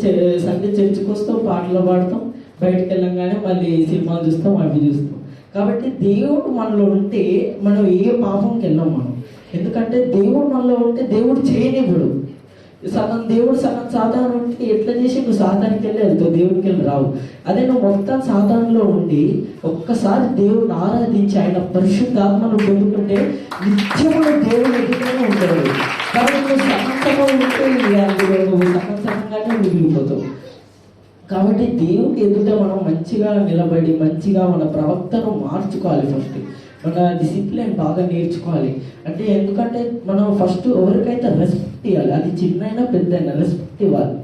Speaker 1: చర్చికి వస్తాం, పాటలు పాడతాం, బయటకు వెళ్ళంగానే మళ్ళీ సినిమాలు చూస్తాం, అవి చూస్తాం. కాబట్టి దేవుడు మనలో ఉంటే మనం ఏ పాపంకి వెళ్ళాం మనం. ఎందుకంటే దేవుడు మనలో ఉంటే దేవుడు చేయనివ్వడు. సగం దేవుడు సగం సాతాను ఉంటే ఎట్లా చేసి నువ్వు సాతానికి వెళ్ళి వెళ్తావు, దేవుడికి వెళ్ళి రావు. అదే నువ్వు మొత్తం సాతానులో ఉండి ఒక్కసారి దేవుడిని ఆరాధించి ఆయన పరిశుద్ధాత్మను పొందుకుంటే నిత్యములు దేవుడు ఎదుగుతూనే ఉంటాడు. కాబట్టి నువ్వు సగం ఉంటే అందులో నువ్వు సగంగానే మిగిలిపోతావు. కాబట్టి దేవుడికి ఎదుట మనం మంచిగా నిలబడి మంచిగా మన ప్రవక్తను మార్చుకోవాలి. ఫస్ట్ మన డిసిప్లిన్ బాగా నేర్చుకోవాలి. అంటే ఎందుకంటే మనం ఫస్ట్ ఎవరికైతే రెస్పెక్ట్ ఇవ్వాలి, అది చిన్నైనా పెద్దైనా రెస్పెక్ట్ ఇవ్వాలి.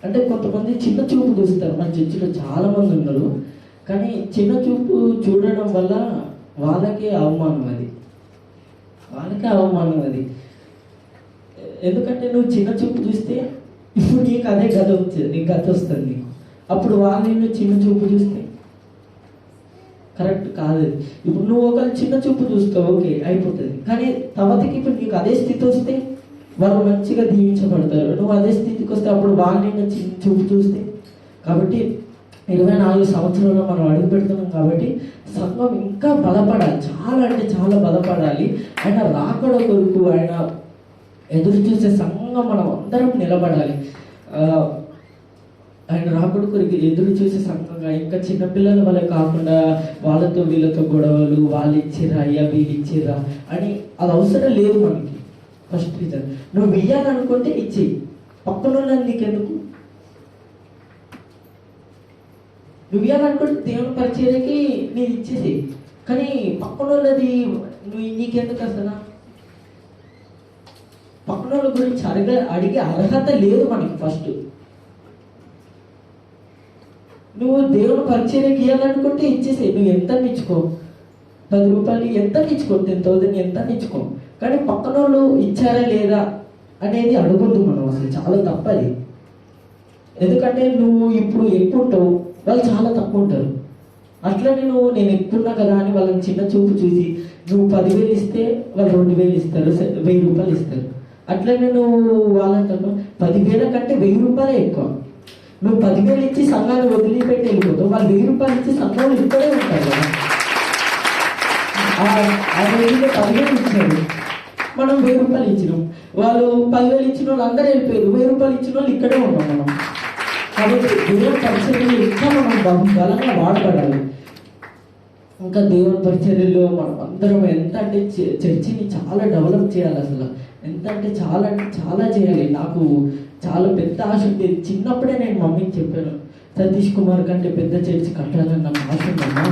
Speaker 1: అంటే కొంతమంది చిన్న చూపు చూస్తారు. మన చర్చిలో చాలా మంది ఉన్నారు. కానీ చిన్న చూపు చూడడం వల్ల వాళ్ళకే అవమానం అది. ఎందుకంటే నువ్వు చిన్న చూపు చూస్తే ఇప్పుడు నీకు అదే గత వస్తుంది నీకు. అప్పుడు వాళ్ళు నిన్ను చిన్న చూపు చూస్తే కరెక్ట్ కాదు. ఇప్పుడు నువ్వు ఒకరు చిన్న చూపు చూస్తావు, ఓకే అయిపోతుంది. కానీ తర్వాతకి ఇప్పుడు నీకు అదే స్థితి వస్తే వాళ్ళు మంచిగా దీవించబడతారు. నువ్వు అదే స్థితికి వస్తే అప్పుడు వాళ్ళు నిన్ను చిన్న చూపు చూస్తే. కాబట్టి 24 సంవత్సరాల్లో మనం అడుగు పెడుతున్నాం. కాబట్టి సంఘం ఇంకా బలపడాలి, చాలా అంటే చాలా బలపడాలి. ఆయన రాకడ కొరకు ఆయన ఎదురు చూసే సంఘం మనం అందరం నిలబడాలి. ఆయన రాకడ కొరకు ఎదురు చూసే సంఘంగా ఇంకా చిన్నపిల్లల వల్ల కాకుండా వాళ్ళతో వీళ్ళతో గొడవలు, వాళ్ళు ఇచ్చిర్రా అయ్యా వీళ్ళు ఇచ్చిర్రా అని అది అవసరం లేదు మనకి. ఫస్ట్ రీజన్ నువ్వు వెయ్యాలనుకుంటే ఇచ్చేయి, పక్కన నీకెందుకు. నువ్వు ఇవ్వాలనుకుంటే దేవుని పరిచర్యకి నేను ఇచ్చేసి, కానీ పక్కన వాళ్ళది నువ్వు నీకెందుకు అసలు? పక్కన వాళ్ళ గురించి అడిగే అర్హత లేదు మనకి. ఫస్ట్ నువ్వు దేవుని పరిచర్యకి ఇవ్వాలనుకుంటే ఇచ్చేసి, నువ్వు ఎంత ఇచ్చుకో, 10 రూపాయలు ఎంత ఇచ్చుకో, 10,000 ఎంత ఇచ్చుకో, కానీ పక్కన వాళ్ళు ఇచ్చారా లేదా అనేది అడగొద్దు మనం. అసలు చాలా తప్పది. ఎందుకంటే నువ్వు ఇప్పుడు ఎక్కువ ఉంటావు, వాళ్ళు చాలా తక్కువ ఉంటారు. అట్లనే నేను ఎక్కున్నా కదా అని వాళ్ళని చిన్న చూపు చూసి నువ్వు 10,000 ఇస్తే వాళ్ళు 2,000 ఇస్తారు, 1,000 రూపాయలు ఇస్తారు. అట్లనే నువ్వు వాళ్ళంటారు 10,000 కంటే 1,000 రూపాయలే ఎక్కువ. నువ్వు 10,000 ఇచ్చి సంఘాన్ని వదిలిపెట్టి వెళ్ళిపోతావు, వాళ్ళు 1,000 రూపాయలు ఇచ్చి సంఘాలు ఇక్కడే ఉంటారు కదా. ఆ రోజుల్లో 10,000 ఇచ్చారు, మనం 1,000 రూపాయలు ఇచ్చినాం. వాళ్ళు 10,000 ఇచ్చిన వాళ్ళు అందరూ వెళ్ళిపోయారు, 1,000 రూపాయలు ఇచ్చిన వాళ్ళు ఇక్కడే ఉన్నాం మనం. కాబట్టి దేవుని పరిచర్యలు ఇంకా మనం బలంగా వాడబడాలి. ఇంకా దేవుని పరిచర్యలో మనం అందరం ఎంత అంటే చర్చిని చాలా డెవలప్ చేయాలి. అసలు ఎంత అంటే చాలా చేయాలి. నాకు చాలా పెద్ద ఆశ ఉంది. చిన్నప్పుడే నేను మమ్మీకి చెప్పాను, సతీష్ కుమార్ కంటే పెద్ద చర్చి కట్టాలని నాకు ఆశ ఉందమ్మా.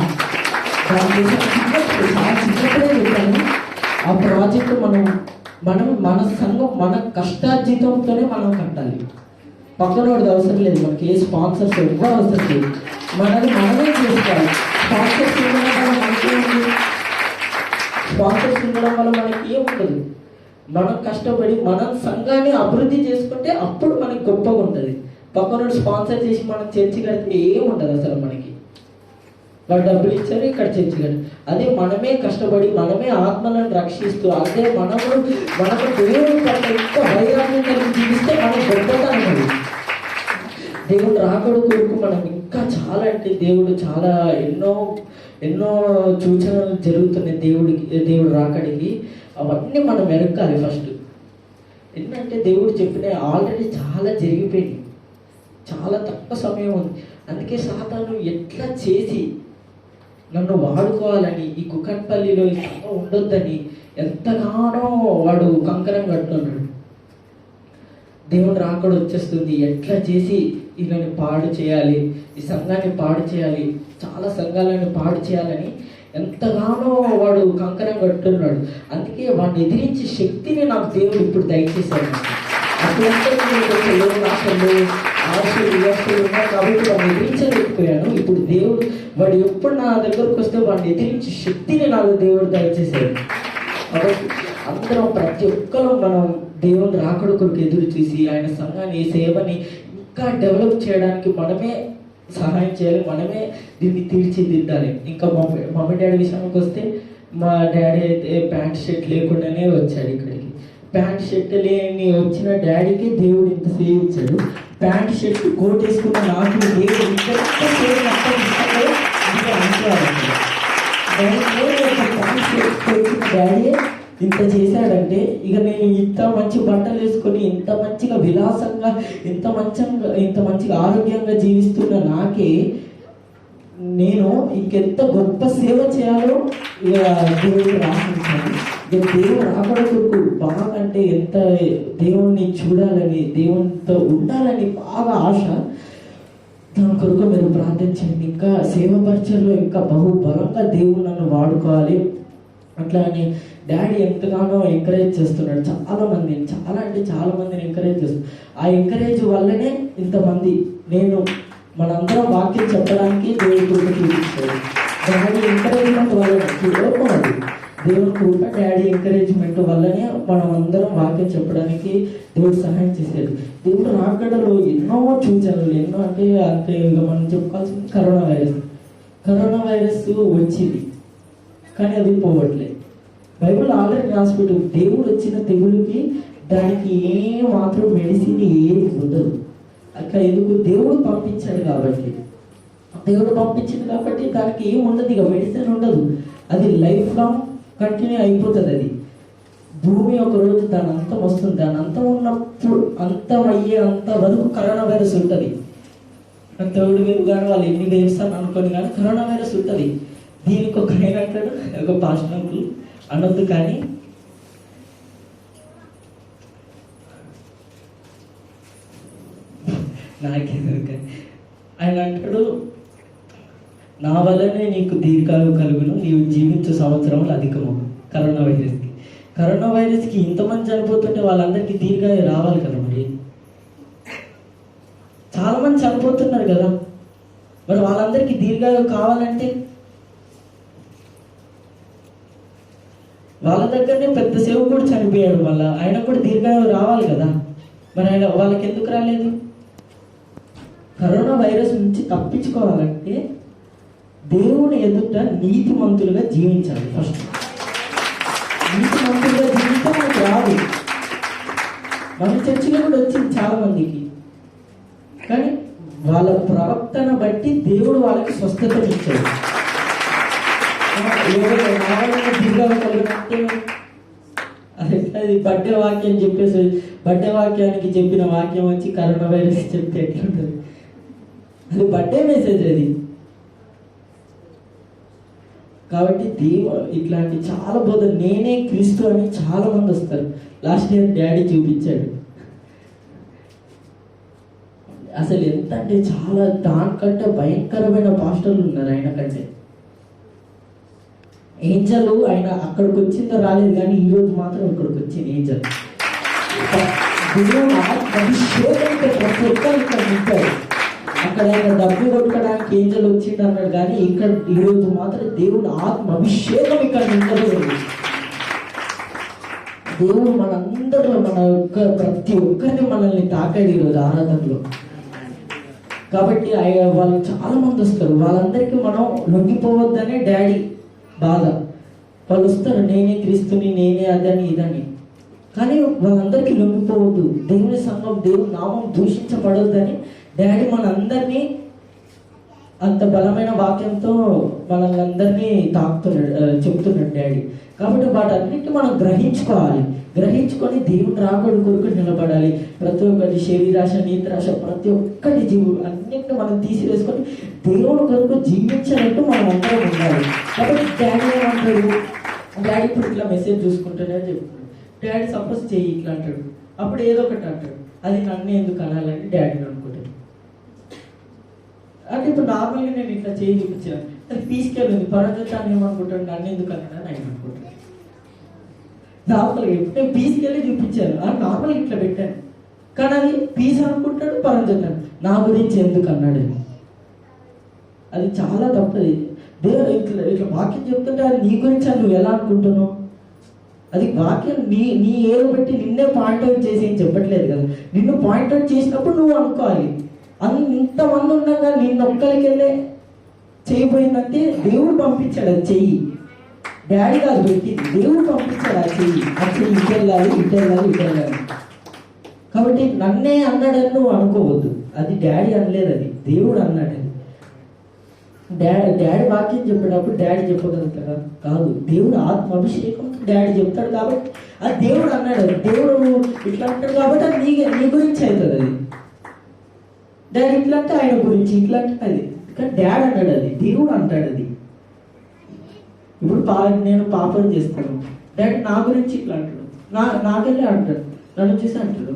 Speaker 1: చిన్నప్పుడే చెప్పాను. ఆ ప్రాజెక్టు మన సంఘం మన కష్టార్జితంతోనే మనం కట్టాలి. పక్కనోడిది అవసరం లేదు, మనకి ఏ స్పాన్సర్స్ ఎవ్వరు అవసరం లేదు, మనమే చేసుకోవాలి. స్పాన్సర్స్ ఉండడం వల్ల మనకి ఏముంటుంది? మనం కష్టపడి మనం సంఘాన్ని అభివృద్ధి చేసుకుంటే అప్పుడు మనకి గొప్పగా ఉంటుంది. పక్కనోడు స్పాన్సర్ చేసి మనం చర్చి కడితే ఏముంటుంది అసలు మనకి. వాళ్ళు డబ్బులు ఇచ్చారు, ఇక్కడ చర్చి కట్టి. అదే మనమే కష్టపడి మనమే ఆత్మలను రక్షిస్తూ, అదే మనకు దేవుడి పట్ల ఇంకా వైరాగ్యం కలిగి జీవిస్తే మనకు గొప్పతనం అది. దేవుడు రాకడ కొరకు మనం ఇంకా చాలా అంటే దేవుడు చాలా ఎన్నో సూచనలు జరుగుతున్నాయి దేవుడు రాకడికి. అవన్నీ మనం ఎరగాలి. ఫస్ట్ ఏంటంటే దేవుడు చెప్పిన ఆల్రెడీ చాలా జరిగిపోయింది, చాలా తక్కువ సమయం ఉంది. అందుకే సాతాను ఎట్లా చేసి నన్ను వాడుకోవాలని, ఈ కుకట్పల్లిలో ఉండొద్దని ఎంతగానో వాడు కంకరం కట్టున్నాడు. దేవుడు రాకడ వచ్చేస్తుంది, ఎట్లా చేసి వీళ్ళని పాడు చేయాలి, ఈ సంఘాన్ని పాడు చేయాలి, చాలా సంఘాలను పాడు చేయాలని ఎంతగానో వాడు కంకరం కట్టున్నాడు. అందుకే వాడిని ఎదిరించే శక్తిని నాకు దేవుడు ఇప్పుడు దయచేశాడు. అట్లంటే ఆశలు ఉన్నాయి కాబట్టి వాడిని ఎదిరించలేకపోయాను. ఇప్పుడు దేవుడు వాడు ఎప్పుడు నా దగ్గరకు వస్తే వాడిని ఎదిరించే శక్తిని నాకు దేవుడు దయచేశాడు. కాబట్టి అందరం ప్రతి ఒక్కరూ మనం దేవుని రాకడ కొరకు ఎదురు చూసి ఆయన సంఘాన్ని, ఈ సేవని ఇంకా డెవలప్ చేయడానికి మనమే సహాయం చేయాలి, మనమే దీన్ని తీర్చిదిద్దాలి. ఇంకా మమ్మీ డాడీ విషయానికి వస్తే, మా డాడీ అయితే ప్యాంట్ షర్ట్ లేకుండానే వచ్చాడు ఇక్కడికి. ప్యాంట్ షర్ట్ లేని వచ్చిన డాడీకి దేవుడు ఇంత సేవ్ ఇచ్చాడు. ప్యాంట్ షర్ట్ కోట్ వేసుకున్న నాకు దేవుడు డాడీ ఇంత చేశాడంటే, ఇక నేను ఇంత మంచి బట్టలు వేసుకొని ఇంత మంచిగా విలాసంగా ఇంత మంచిగా ఆరోగ్యంగా జీవిస్తున్న నాకే నేను ఇంకెంత గొప్ప సేవ చేయాలో ఇక దేవుడు రాసించాను. ఇక దేవుడు రాకడ కొరకు బాగా అంటే ఎంత దేవుణ్ణి చూడాలని, దేవునితో ఉండాలని బాగా ఆశ. దాని కొరకు మీరు ప్రార్థించండి. ఇంకా సేవ పరిచయలో ఇంకా బలంగా దేవుడు నన్ను వాడుకోవాలి. అట్లా అని డాడీ ఎంతగానో ఎంకరేజ్ చేస్తున్నాడు. చాలా మందిని ఎంకరేజ్ చేస్తున్నాడు. ఆ ఎంకరేజ్ వల్లనే ఇంతమంది మనందరం వాక్యం చెప్పడానికి దేవుడి కృప చూపించాడు. డాడీ ఎంకరేజ్మెంట్ వల్లనే దేవుని కృప, డాడీ ఎంకరేజ్మెంట్ వల్లనే మనం అందరం వాక్యం చెప్పడానికి దేవుడు సహాయం చేశాడు. దేవుడు రాకడలో ఎన్నో సూచనలు, అంటే ఇక మనం చెప్పుకోవాల్సింది కరోనా వైరస్ వచ్చింది, కానీ అది పోవట్లేదు. బైబిల్ ఆల్రెడీ రాసిపెట్టు, దేవుడు వచ్చిన తెగులుకి దానికి ఏ మాత్రం మెడిసిన్ ఏది ఉండదు. అక్కడ ఎందుకు? దేవుడు పంపించాడు కాబట్టి దానికి ఏం ఉండదు, ఇక మెడిసిన్ ఉండదు. అది లైఫ్ లాంగ్ కంటిన్యూ అయిపోతుంది. అది భూమి ఒక రోజు దాని అంతం వస్తుంది. దాని అంతం ఉన్నప్పుడు అంతం అయ్యేంత వరకు కరోనా వైరస్ ఉంటుంది. థర్డ్ వేవ్ కానీ వాళ్ళు ఎన్ని వేవ్స్ అని అనుకోని కానీ కరోనా వైరస్ ఉంటుంది. దీనికి ఒక ఏమంటాడు, ఒక పాస్టర్ అనొద్దు కానీ నాకేందుకు ఆయన అంటాడు, నా వల్లనే నీకు దీర్ఘాయు కలుగును, నీవు జీవించే సంవత్సరములు అధికము. కరోనా వైరస్కి ఇంతమంది చనిపోతుంటే వాళ్ళందరికీ దీర్ఘాయు రావాలి కదా. మరి చాలా మంది చనిపోతున్నారు కదా, మరి వాళ్ళందరికీ దీర్ఘాయు కావాలంటే వాళ్ళ దగ్గరనే పెద్ద సేవకుడు చనిపోయాడు, మళ్ళీ ఆయన కూడా దీర్ఘాయు రావాలి కదా. మరి ఆయన వాళ్ళకి ఎందుకు రాలేదు? కరోనా వైరస్ నుంచి తప్పించుకోవాలంటే దేవుని ఎదుట నీతిమంతులుగా జీవించాలి. ఫస్ట్ నీతిమంతులుగా జీవిస్తే మనకు రాదు. మన చర్చిలో కూడా వచ్చింది చాలా మందికి, కానీ వాళ్ళ ప్రవర్తన బట్టి దేవుడు వాళ్ళకి స్వస్థతనిచ్చాడు. అది బర్త్డే వాక్యం చెప్పేసి బర్త్డే వాక్యానికి చెప్పిన వాక్యం వచ్చి కరోనా వైరస్ చెప్తే ఎట్లుంటుంది? అది బర్త్డే మెసేజ్ అది. కాబట్టి ఇట్లాంటి చాలా బోధ నేనే క్రీస్తు అని చాలా మంది వస్తారు. లాస్ట్ ఇయర్ డాడీ చూపించాడు. అసలు ఎంత అంటే చాలా దానికంటే భయంకరమైన పాస్టర్లు ఉన్నారు ఆయన కంటే. ఏంజల్ ఆయన అక్కడికి వచ్చిందో రాలేదు, కానీ ఈరోజు మాత్రం ఇక్కడికి వచ్చింది ఏంజల్. ప్రతి ఒక్కరు ఇక్కడ నింపారు. అక్కడ ఆయన డబ్బు కొట్టుకోవడానికి ఏంజల్ వచ్చింది అన్నాడు, కానీ ఇక్కడ ఈరోజు మాత్రం దేవుడు ఆత్మ అభిషేకం ఇక్కడ నింపబడింది. దేవుడు మనందరిలో మన యొక్క ప్రతి ఒక్కరిని మనల్ని తాకాడు ఈరోజు ఆరాధనలో. కాబట్టి వాళ్ళు చాలా మంది వస్తారు. వాళ్ళందరికీ మనం లొంగిపోవద్దనే డాడీ బాధ. వాళ్ళు వస్తారు, నేనే క్రీస్తుని, నేనే అదని ఇదని, కానీ వాళ్ళందరికీ లొంగిపోవద్దు. దేవుని సంఘం, దేవుని నామం దూషించబడొద్దని డాడీ మనందరినీ అంత బలమైన వాక్యంతో మనల్ని అందరినీ చెప్తున్నాడు డాడీ. కాబట్టి వాటన్నిటి మనం గ్రహించుకొని దేవుని రాకడ కొరకు నిలబడాలి. ప్రతి ఒక్కటి శరీరాశ, నీతిరాశ, ప్రతి ఒక్కటి అన్నింటిని మనం తీసివేసుకొని దేవుని కొరకు జీవించినట్టు మనం అందరం ఉండాలి. కాబట్టి డాడీ ఏమంటాడు? డాడీ ఇప్పుడు ఇట్లా మెసేజ్ చూసుకుంటానే చెప్తున్నాడు. డాడీ సపోజ్ చెయ్యి ఇట్లా అంటాడు, అప్పుడు ఏదో ఒకటి అంటాడు. అది నన్ను ఎందుకు అనాలని డాడీని అనుకుంటాడు. అంటే ఇప్పుడు నార్మల్గా నేను ఇట్లా చేయి చూపించాను, అది తీసుకెళ్ళింది పరజతాన్ని ఏమనుకుంటాడు, నన్ను ఎందుకు అన్నాడని ఆయన అనుకుంటాడు. నార్మల్గా ఎప్పుడు నేను పీస్కెళ్ళి చూపించాను, అది నార్మల్గా ఇట్లా పెట్టాను, కానీ అది పీస్ అనుకుంటాడు, పరంజతాను నా గురించి ఎందుకు అన్నాడు. అది చాలా తప్పది. దేవుడు ఇట్లా వాక్యం చెప్తుంటే అది నీ గురించి అని నువ్వు ఎలా అనుకుంటున్నావు? అది వాక్యం నీ ఏదో బట్టి నిన్నే పాయింట్అవుట్ చేసి ఏం చెప్పట్లేదు కదా. నిన్ను పాయింట్అవుట్ చేసినప్పుడు నువ్వు అనుకోవాలి. ఇంతమంది ఉండగా నిన్నొక్కరికెళ్ళే చేయబోయిందంటే దేవుడు పంపించాడు అది చెయ్యి. డాడీ కాదు పెట్టింది, దేవుడు పంపించాడు ఆ చెయ్యి. ఇటు వెళ్ళాలి. కాబట్టి నన్నే అన్నాడని నువ్వు అనుకోవద్దు. అది డాడీ అనలేదు, అది దేవుడు అన్నాడు. డాడీ వాక్యం చెప్పేటప్పుడు డాడీ చెప్పగలుగుతారా? కాదు. దేవుడు ఆత్మ అభిషేకం డాడీ చెప్తాడు కాబట్టి అది దేవుడు అన్నాడు. అది దేవుడు ఇట్లా అంటాడు కాబట్టి అది నీ గురించి అవుతుంది. అది డాడీ ఇట్లా అంటే ఆయన గురించి, ఇట్లా అంటే అది. కానీ డాడీ అన్నాడు, అది దేవుడు అంటాడు. అది ఇప్పుడు నేను పాపం చేస్తాను, డాడీ నా గురించి ఇట్లా అంటాడు, నాకెళ్ళి అంటాడు, నన్ను చూసి అంటాడు.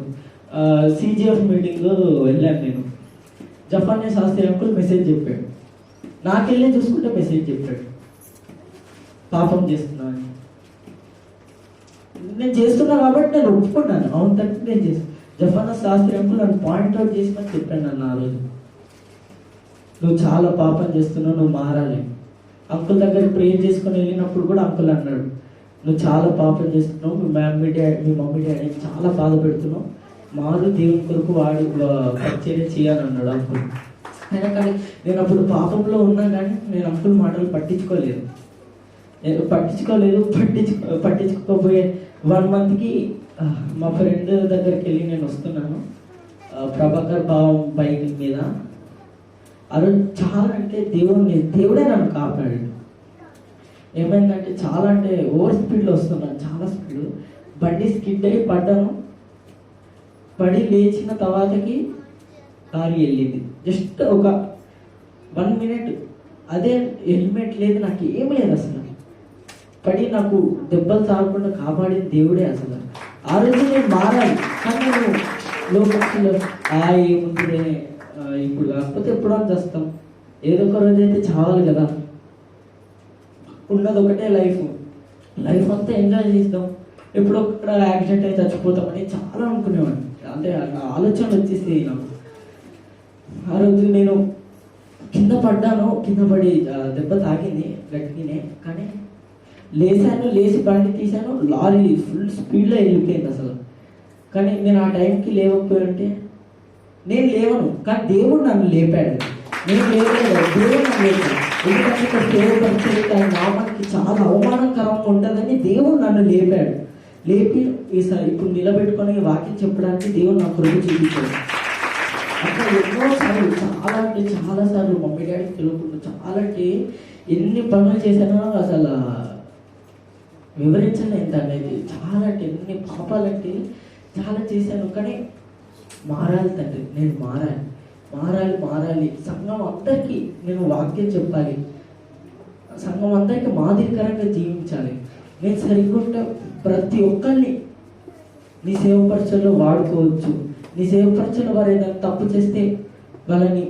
Speaker 1: CGF మీటింగ్ వెళ్ళాను నేను. జఫన్య శాస్త్రి అంకుల్ మెసేజ్ చెప్పాడు, నాకెళ్ళి చూసుకుంటే మెసేజ్ చెప్పాడు పాపం చేస్తున్నా అని. నేను చేస్తున్నా కాబట్టి నేను ఒప్పుకున్నాను, అవును తట్టి నేను చేస్తాను. జఫన్య శాస్త్రి అంకుల్ నన్ను పాయింట్అవుట్ చేసినట్టు చెప్పాను నన్ను ఆ రోజు. నువ్వు చాలా పాపం చేస్తున్నావు, నువ్వు మారాలి. అంకుల్ దగ్గర ప్రేయర్ చేసుకొని వెళ్ళినప్పుడు కూడా అంకుల్ అన్నాడు, నువ్వు చాలా పాపం చేస్తున్నావు, మీ మమ్మీ డాడీ చాలా బాధ పెడుతున్నావు, మారు దేవుని కొరకు వాడి పరిచర్య చేయాలన్నాడు అంకుల్. అయినా కానీ నేను అప్పుడు పాపంలో ఉన్నా కానీ నేను అంకుల్ మాటలు పట్టించుకోపోయే 1 monthకి మా ఫ్రెండ్ దగ్గరికి వెళ్ళి నేను వస్తున్నాను ప్రభాకర్ భావం బైక్ మీద. ఆ రోజు చాలా అంటే దేవుడే నన్ను కాపాడాడు. ఏమైందంటే చాలా అంటే ఓవర్ స్పీడ్లో వస్తున్నాను, చాలా స్పీడ్. బండి స్కిడ్ అయ్యి పడ్డాను. పడి లేచిన తర్వాతకి కారు వెళ్ళింది. జస్ట్ ఒక 1 minute. అదే హెల్మెట్ లేదు, నాకు ఏం లేదు అసలు. పడి నాకు దెబ్బలు తాగకుండా కాపాడింది దేవుడే అసలు. ఆ రోజు నేను మారాలి, కానీ నేను ఏముంటుంది ఇప్పుడు కాకపోతే ఎప్పుడో చేస్తాం. ఏదో ఒక రోజు అయితే చావాలి కదా, ఉన్నది ఒకటే లైఫ్, లైఫ్ అంతా ఎంజాయ్ చేద్దాం, ఎప్పుడో ఒక్కడ యాక్సిడెంట్ అయితే చచ్చిపోతామని చాలా అనుకునేవాడిని. అంటే ఆలోచన వచ్చేసి నాకు. ఆ రోజు నేను కింద పడ్డాను, కింద పడి దెబ్బ తాకింది గట్టిగానే, కానీ లేచాను, లేచి బండి తీశాను, లారీ ఫుల్ స్పీడ్లో వెళ్ళిపోయింది అసలు. కానీ నేను ఆ టైంకి లేవకపోయి ఉంటే, నేను లేవను కానీ దేవుడు నన్ను లేపాడు. నేను లేవలేదు, దేవుడు నన్ను లేపాడు. ఎందుకంటే ఇక్కడ సేవపరిచేది దాని నామానికి చాలా అవమానకరంగా ఉంటుందని దేవుడు నన్ను లేపాడు. లేపి ఈసారి ఇప్పుడు నిలబెట్టుకొని వాక్యం చెప్పడానికి దేవుడు నా కృప చూపించాడు. అక్కడ ఎన్నోసార్లు చాలాసార్లు మమ్మీ డాడీకి తెలియకుండా చాలా అంటే ఎన్ని పనులు చేశానో అసలు వివరించలేదు అనేది. చాలా అంటే ఎన్ని పాపాలంటే చాలా చేశాను. కానీ మారాలి తండ్రి, నేను మారాలి. సంఘం అందరికీ నేను వాక్యం చెప్పాలి, సంఘం అందరికీ మాదిరికరంగా జీవించాలి. నేను సరిగ్గా ఉంటే ప్రతి ఒక్కరిని నీ సేవపరచలో వాడుకోవచ్చు. నీ సేవపరచలో వారు ఏదైనా తప్పు చేస్తే వాళ్ళని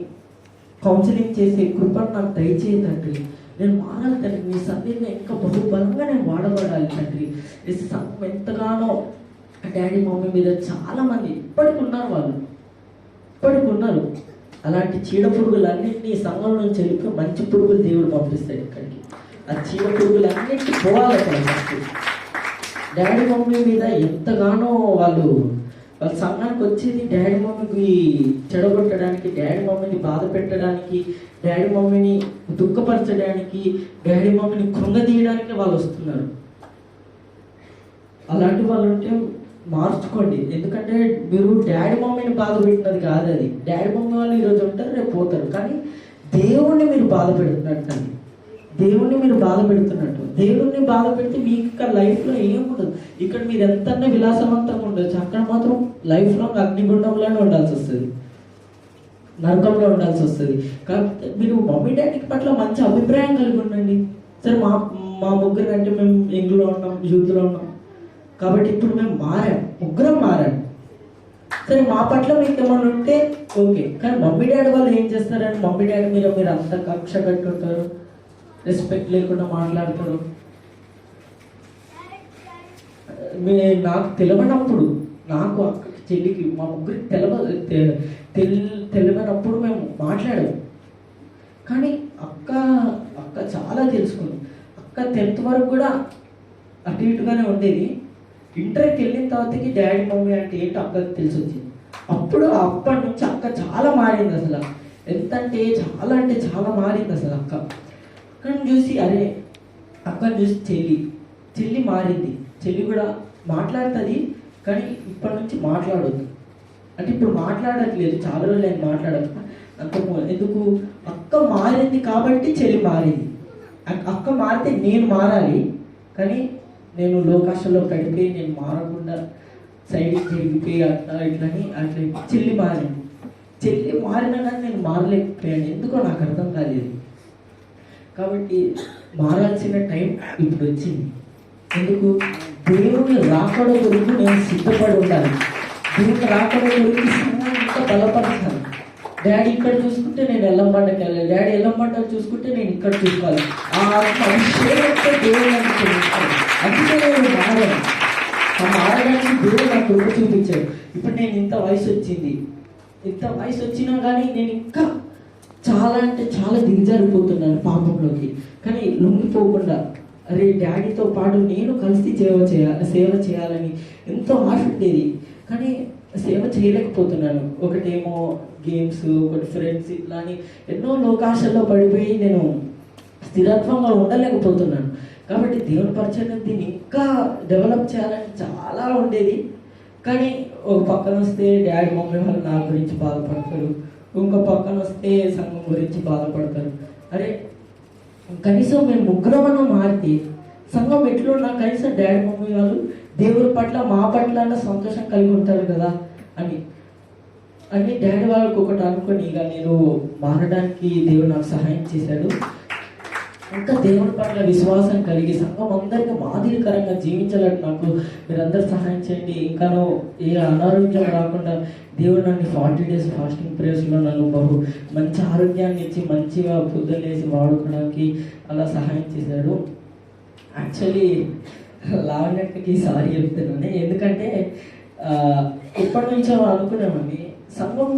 Speaker 1: కౌన్సిలింగ్ చేసే కృపను నాకు దయచేయి తండ్రి. నేను మారాలి తండ్రి, నీ సన్నిధిని ఇంకా బహుబలంగా నేను వాడబడాలి తండ్రి. సంఘం ఎంతగానో డాడీ మమ్మీ మీద చాలా మంది ఇప్పటికి ఉన్నారు. అలాంటి చీడ పురుగులన్నింటినీ సంఘం నుంచి వెళ్ళిపోయి మంచి పురుగులు దేవుడు పంపిస్తాడు ఇక్కడికి. ఆ చీడ పురుగులన్నింటినీ పోవాలి ఫస్ట్. డాడీ మమ్మీ మీద ఎంతగానో వాళ్ళ సంఘానికి వచ్చేది డాడీ మమ్మీకి చెడగొట్టడానికి, డాడీ మమ్మీని బాధ పెట్టడానికి, డాడీ మమ్మీని దుఃఖపరచడానికి, డాడీ మమ్మీని కృంగదీయడానికి వాళ్ళు వస్తున్నారు. అలాంటి వాళ్ళు ఉంటే మార్చుకోండి. ఎందుకంటే మీరు డాడీ మమ్మీని బాధ పెట్టినది కాదు అది. డాడీ మమ్మీ వాళ్ళు ఈరోజు ఉంటారు, రేపు పోతారు. కానీ దేవుణ్ణి మీరు బాధ పెడుతున్నట్టు, దేవుణ్ణి బాధ పెడితే మీకు ఇక్కడ లైఫ్లో ఏముండదు. ఇక్కడ మీరు ఎంతన్నా విలాసవంతంగా ఉండొచ్చు, అక్కడ మాత్రం లైఫ్లో అగ్నిగుండంలోనే ఉండాల్సి వస్తుంది, నరకంలో ఉండాల్సి వస్తుంది. కాకపోతే మీరు మమ్మీ డాడీకి పట్ల మంచి అభిప్రాయం కలిగి ఉండండి. సరే మా ముగ్గురు అంటే మేము యంగ్లో ఉన్నాం, యూత్లో ఉన్నాం కాబట్టి ఇప్పుడు మేము ముగ్గురం మారాం. సరే మా పట్ల మీకు ఏమైనా ఉంటే ఓకే, కానీ మమ్మీ డాడీ వాళ్ళు ఏం చేస్తారని మమ్మీ డాడీ మీరు అంత కక్ష కట్టుంటారు, రెస్పెక్ట్ లేకుండా మాట్లాడతారు. నాకు తెలియనప్పుడు, నాకు అక్కకి చెల్లికి మా ముగ్గురికి తెలియనప్పుడు మేము మాట్లాడాము. కానీ అక్క చాలా తెలుసుకుంది. అక్క 10th వరకు కూడా అటు ఇటుగానే ఉండేది. ఇంటర్కి వెళ్ళిన తర్వాతకి డాడీ మమ్మీ అంటే ఏంటో అక్కకి తెలిసి వచ్చింది. అప్పటి నుంచి అక్క చాలా మారింది అసలు. ఎంత అంటే చాలా మారింది అసలు అక్క. అక్కని చూసి అక్కని చూసి చెల్లి మారింది. చెల్లి కూడా మాట్లాడుతుంది, కానీ ఇప్పటి నుంచి మాట్లాడొద్దు అంటే ఇప్పుడు మాట్లాడట్లేదు, చాలా రోజులు నేను మాట్లాడదు. ఎందుకు అక్క మారింది కాబట్టి చెల్లి మారింది. అక్క మారితే నేను మారాలి, కానీ నేను లోకాశలో పడిపోయి నేను మారకుండా సైడ్కి తిరిగిపోయి అట్లా చెల్లి మారినా కానీ నేను మారలేకపోయాను. ఎందుకో నాకు అర్థం కాలేదు. కాబట్టి మారాల్సిన టైం ఇప్పుడు వచ్చింది. ఎందుకు? దేవుని రాకడ గురించి నేను సిద్ధపడి ఉండాలి. దేవుని రాకడ గురించి ఇంకా బలపడతాను. డాడీ ఇక్కడ చూసుకుంటే నేను ఎల్లంబండకి వెళ్ళాలి, డాడీ ఎల్లంబండ చూసుకుంటే నేను ఇక్కడ చూసుకోవాలి. ఆ అభిషేకంతో దేవుడు అందుకే నేను మారాను. ఆ మారడానికి దేవుడు నాకు కృప చూపించాడు. ఇప్పుడు నేను ఇంత వయసు వచ్చినా కానీ నేను ఇంకా చాలా అంటే చాలా దిగజారిపోతున్నాను పాపంలోకి. కానీ లొంగిపోకుండా డాడీతో పాటు నేను కలిసి సేవ చేయాలని ఎంతో ఆశ ఉండేది, కానీ సేవ చేయలేకపోతున్నాను. ఒకటేమో గేమ్స్, ఒకటి ఫ్రెండ్స్, ఇట్లా అని ఎన్నో లోకాశల్లో పడిపోయి నేను స్థిరత్వంగా ఉండలేకపోతున్నాను. కాబట్టి దేవుని పరిచయం దీన్ని ఇంకా డెవలప్ చేయాలని చాలా ఉండేది. కానీ ఒక పక్కన వస్తే డాడీ మమ్మీ వాళ్ళు నా గురించి బాధపడతారు, ఇంకో పక్కన వస్తే సంఘం గురించి బాధపడతారు. కనీసం మేము ముగ్గురమన్నా మారితే సంఘం ఎట్లున్నా కనీసం డాడీ మమ్మీ వాళ్ళు దేవుడి పట్ల మా పట్ల సంతోషం కలిగి ఉంటారు కదా అని డాడీ వాళ్ళకి ఒకటి అనుకొని ఇక నేను మారడానికి దేవుడు నాకు సహాయం చేశాడు. ఇంకా దేవుని పట్ల విశ్వాసం కలిగి సంఘం అందరికీ మాదిరికరంగా జీవించాలని నాకు మీరందరూ సహాయం చేయండి. ఇంకాను ఏ అనారోగ్యం రాకుండా దేవుడు నన్ను 40 days ఫాస్టింగ్ ప్రేయర్స్లో నన్ను మంచి ఆరోగ్యాన్ని ఇచ్చి మంచిగా పొద్దులేసి వాడుకోవడానికి అలా సహాయం చేశాడు. యాక్చువల్లీ లావణ్యకి సారీ చెప్తున్నాను, ఎందుకంటే ఇప్పటి నుంచో అనుకున్నామండి సంఘం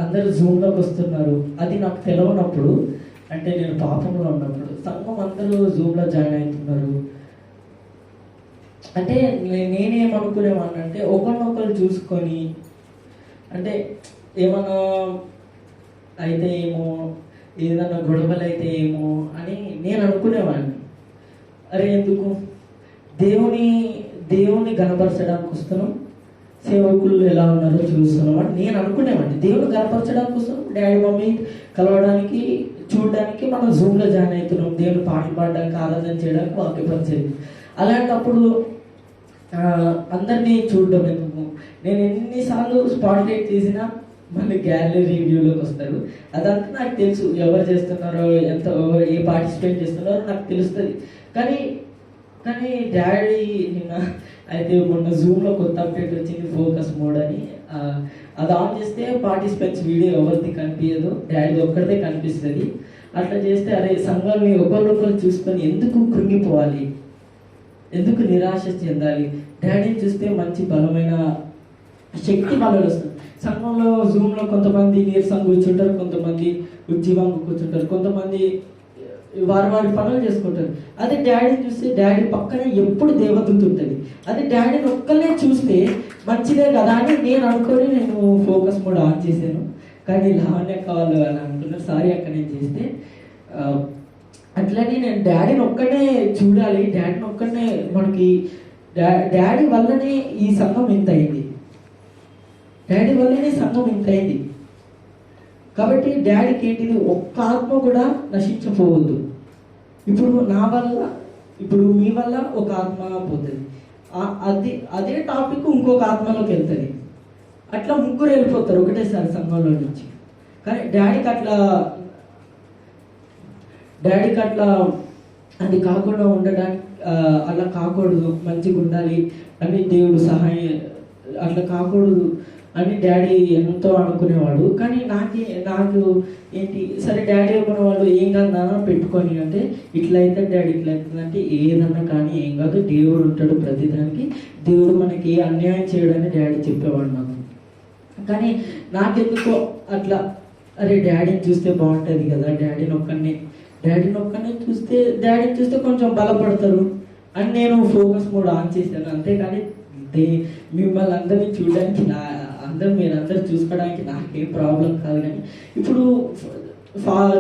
Speaker 1: అందరూ జూమ్లోకి వస్తున్నారు. అది నాకు తెలియనప్పుడు, అంటే నేను పాపంలో ఉన్నప్పుడు సంఘం అందరూ జూమ్లో జాయిన్ అవుతున్నారు. అంటే నేనేమనుకునేవాడిని అంటే ఒకరినొకరు చూసుకొని, అంటే ఏమన్నా అయితే ఏమో, ఏదన్నా గొడవలు అయితే ఏమో అని నేను అనుకునేవాడిని. అరే ఎందుకు దేవుని గణపరచడానికి వస్తున్నాం, సేవకులు ఎలా ఉన్నారో చూస్తున్నాం అని నేను అనుకునేవాడిని. దేవుని గణపరచడానికి వస్తున్నాం, డాడీ మమ్మీ కలవడానికి చూడడానికి మనం జూమ్లో జాయిన్ అవుతున్నాం, దేవుని పాటలు పాడడానికి ఆరాధన చేయడానికి వాక్యపరిచయం. అలాంటప్పుడు అందరినీ చూడడం ఎందుకు, నేను ఎన్నిసార్లు స్పాట్లైట్ చేసినా మళ్ళీ గ్యాలరీ రివ్యూలోకి వస్తారు. అదంతా నాకు తెలుసు, ఎవరు చేస్తున్నారో ఎంత ఏ పార్టిసిపేట్ చేస్తున్నారో నాకు తెలుస్తుంది. కానీ డాడీ నిన్న అయితే మొన్న జూమ్లో కొత్త అప్డేట్ వచ్చింది, ఫోకస్ మోడ్ అని. అది ఆన్ చేస్తే పార్టిసిపెంట్స్ వీడియో ఎవరిది కనిపించదు, డాడీ ఒక్కరిదే కనిపిస్తుంది. అట్లా చేస్తే అరే సంఘాన్ని ఒకరినొకరు చూసుకొని ఎందుకు కృంగిపోవాలి, ఎందుకు నిరాశ చెందాలి, డాడీని చూస్తే మంచి బలమైన శక్తి బలాలు వస్తుంది. సంఘంలో జూమ్లో కొంతమంది నీరసం కూర్చుంటారు, కొంతమంది ఉజ్జీవంగా కూర్చుంటారు, కొంతమంది వారి పనులు చేసుకుంటారు. అదే డాడీ చూస్తే డాడీ పక్కనే ఎప్పుడు దేవదూత ఉంటుంది. అదే డాడీని ఒక్కనే చూస్తే మంచిదే కదా అని నేను అనుకొని నేను ఫోకస్ మోడ్ ఆన్ చేశాను. కానీ లావణ్య కావాలి అని అంటున్నారు, సారీ అక్కడ నేను చేస్తే. అట్లనే నేను డాడీని ఒక్కనే చూడాలి, డాడీని ఒక్కనే మనకి డాడీ వల్లనే ఈ సంఘం ఇంత అయింది, డాడీ వల్లనే సంఘం ఇంత అయింది. కాబట్టి డాడీకి ఏంటిది, ఒక్క ఆత్మ కూడా నశించపోవద్దు. ఇప్పుడు నా వల్ల, ఇప్పుడు మీ వల్ల ఒక ఆత్మ పోతుంది, అదే టాపిక్ ఇంకొక ఆత్మలోకి వెళ్తుంది, అట్లా ముగ్గురు వెళ్ళిపోతారు ఒకటేసారి సంఘంలో నుంచి. కానీ డాడీకి అట్లా అది కాకుండా ఉండడానికి, అలా కాకూడదు, మంచిగా ఉండాలి అని దేవుడు సహాయం, అట్లా కాకూడదు అని డాడీ ఎంతో అనుకునేవాడు. కానీ నాకు ఏంటి, సరే డాడీ అనుకునేవాడు ఏం కాదు నాన్న పెట్టుకొని, అంటే ఇట్లా అయితే డాడీ ఇట్లా అవుతుందంటే ఏదన్నా కానీ ఏం కాదు, దేవుడు ఉంటాడు ప్రతిదానికి, దేవుడు మనకి ఏ అన్యాయం చేయడని డాడీ చెప్పేవాడు నాకు. కానీ నాకెందుకో అట్లా, అరే డాడీని చూస్తే బాగుంటుంది కదా, డాడీని ఒక్కనే చూస్తే కొంచెం బలపడతారు అని నేను ఫోకస్ మోడ్ ఆన్ చేశాను. అంతేకాని మిమ్మల్ని అందరినీ చూడడానికి మీరందరూ చూసుకోవడానికి నాకేం ప్రాబ్లం కాదు. కానీ ఇప్పుడు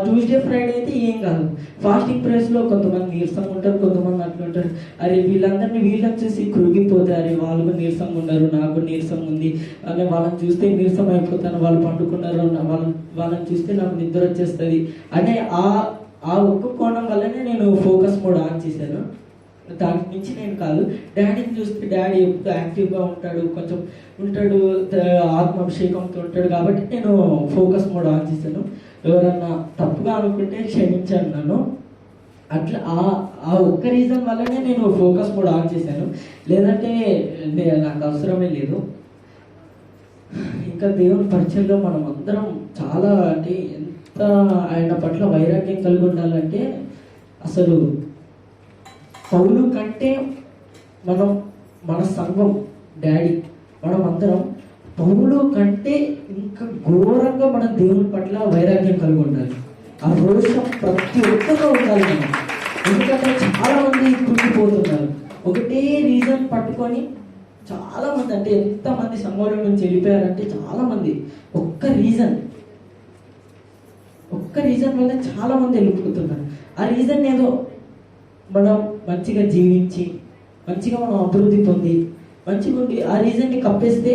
Speaker 1: ట్యూస్డే ఫ్రైడే అయితే ఏం కాదు, ఫాస్టింగ్ ప్రేయర్స్లో కొంతమంది నీరసంగా ఉంటారు, కొంతమంది అట్లా ఉంటారు. అరే వీళ్ళని చూసి కృంగిపోతే, అరే వాళ్ళు నీరసంగా ఉన్నారు, నాకు నీరసం ఉంది అని వాళ్ళని చూస్తే నీరసం అయిపోతాను, వాళ్ళు పండుకున్నారు వాళ్ళని చూస్తే నాకు నిద్ర వచ్చేస్తుంది అనే ఆ ఒక్క కోణం వల్లనే నేను ఫోకస్ మోడ్ ఆన్ చేశాను. దానికి మించి నేను కాదు. డాడీని చూస్తే డాడీ ఎప్పుడు యాక్టివ్గా ఉంటాడు, ఆత్మాభిషేకంతో ఉంటాడు, కాబట్టి నేను ఫోకస్ మోడ్ ఆన్ చేశాను. ఎవరన్నా తప్పుగా అనుకుంటే క్షమించాను నన్ను. అట్లా ఆ ఒక్క రీజన్ వల్లనే నేను ఫోకస్ మోడ్ ఆన్ చేశాను, లేదంటే నాకు అవసరమే లేదు. ఇంకా దేవుని పరిచయంలో మనం అందరం చాలా, అంటే ఎంత ఆయన పట్ల వైరాగ్యం కలిగి ఉండాలంటే, అసలు పౌలు కంటే మన సంఘం డాడీ మనం అందరం పౌలు కంటే ఇంకా ఘోరంగా మనం దేవుని పట్ల వైరాగ్యం కలిగి ఉండాలి. ఆ రోషం ప్రతి ఒక్కరిలో ఉండాలి మనం. ఎందుకంటే చాలా మంది కృంగిపోతున్నారు, ఒకటే రీజన్ పట్టుకొని చాలా మంది, అంటే ఎంతమంది సంఘంలో నుంచి వెళ్ళిపోయారంటే చాలా మంది ఒక్క రీజన్ వల్ల చాలా మంది వెళ్ళిపోతున్నారు. ఆ రీజన్ ఏదో మనం మంచిగా జీవించి మంచిగా మనం అభివృద్ధి పొంది మంచిగా ఉండి ఆ రీజన్ని కప్పేస్తే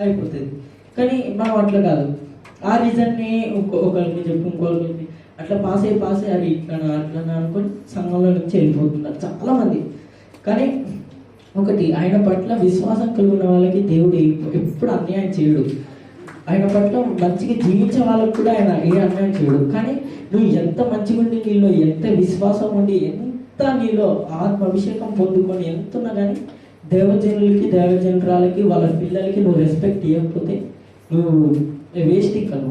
Speaker 1: అయిపోతుంది. కానీ మనం అట్లా కాదు, ఆ రీజన్ని ఒకరికి చెప్పి ఇంకొకరికి అట్లా పాస్ అయ్యి అది అట్లా అనుకొని సంఘంలో నుంచి వెళ్ళిపోతున్నారు చాలామంది. కానీ ఒకటి, ఆయన పట్ల విశ్వాసం కలిగి ఉన్న వాళ్ళకి దేవుడు ఎప్పుడు అన్యాయం చేయడు. ఆయన పట్ల మంచిగా జీవించే వాళ్ళకు కూడా ఆయన ఏ అన్యాయం చేయడు. కానీ నువ్వు ఎంత మంచిగా ఉండి, నీలో ఎంత విశ్వాసం ఉండి, ఎంత నీలో ఆత్మ అభిషేకం పొందుకొని ఎంతున్నా కానీ దేవజనులకి దేవజనురాలకి వాళ్ళ పిల్లలకి నువ్వు రెస్పెక్ట్ ఇవ్వకపోతే నువ్వు వేస్ట్. కను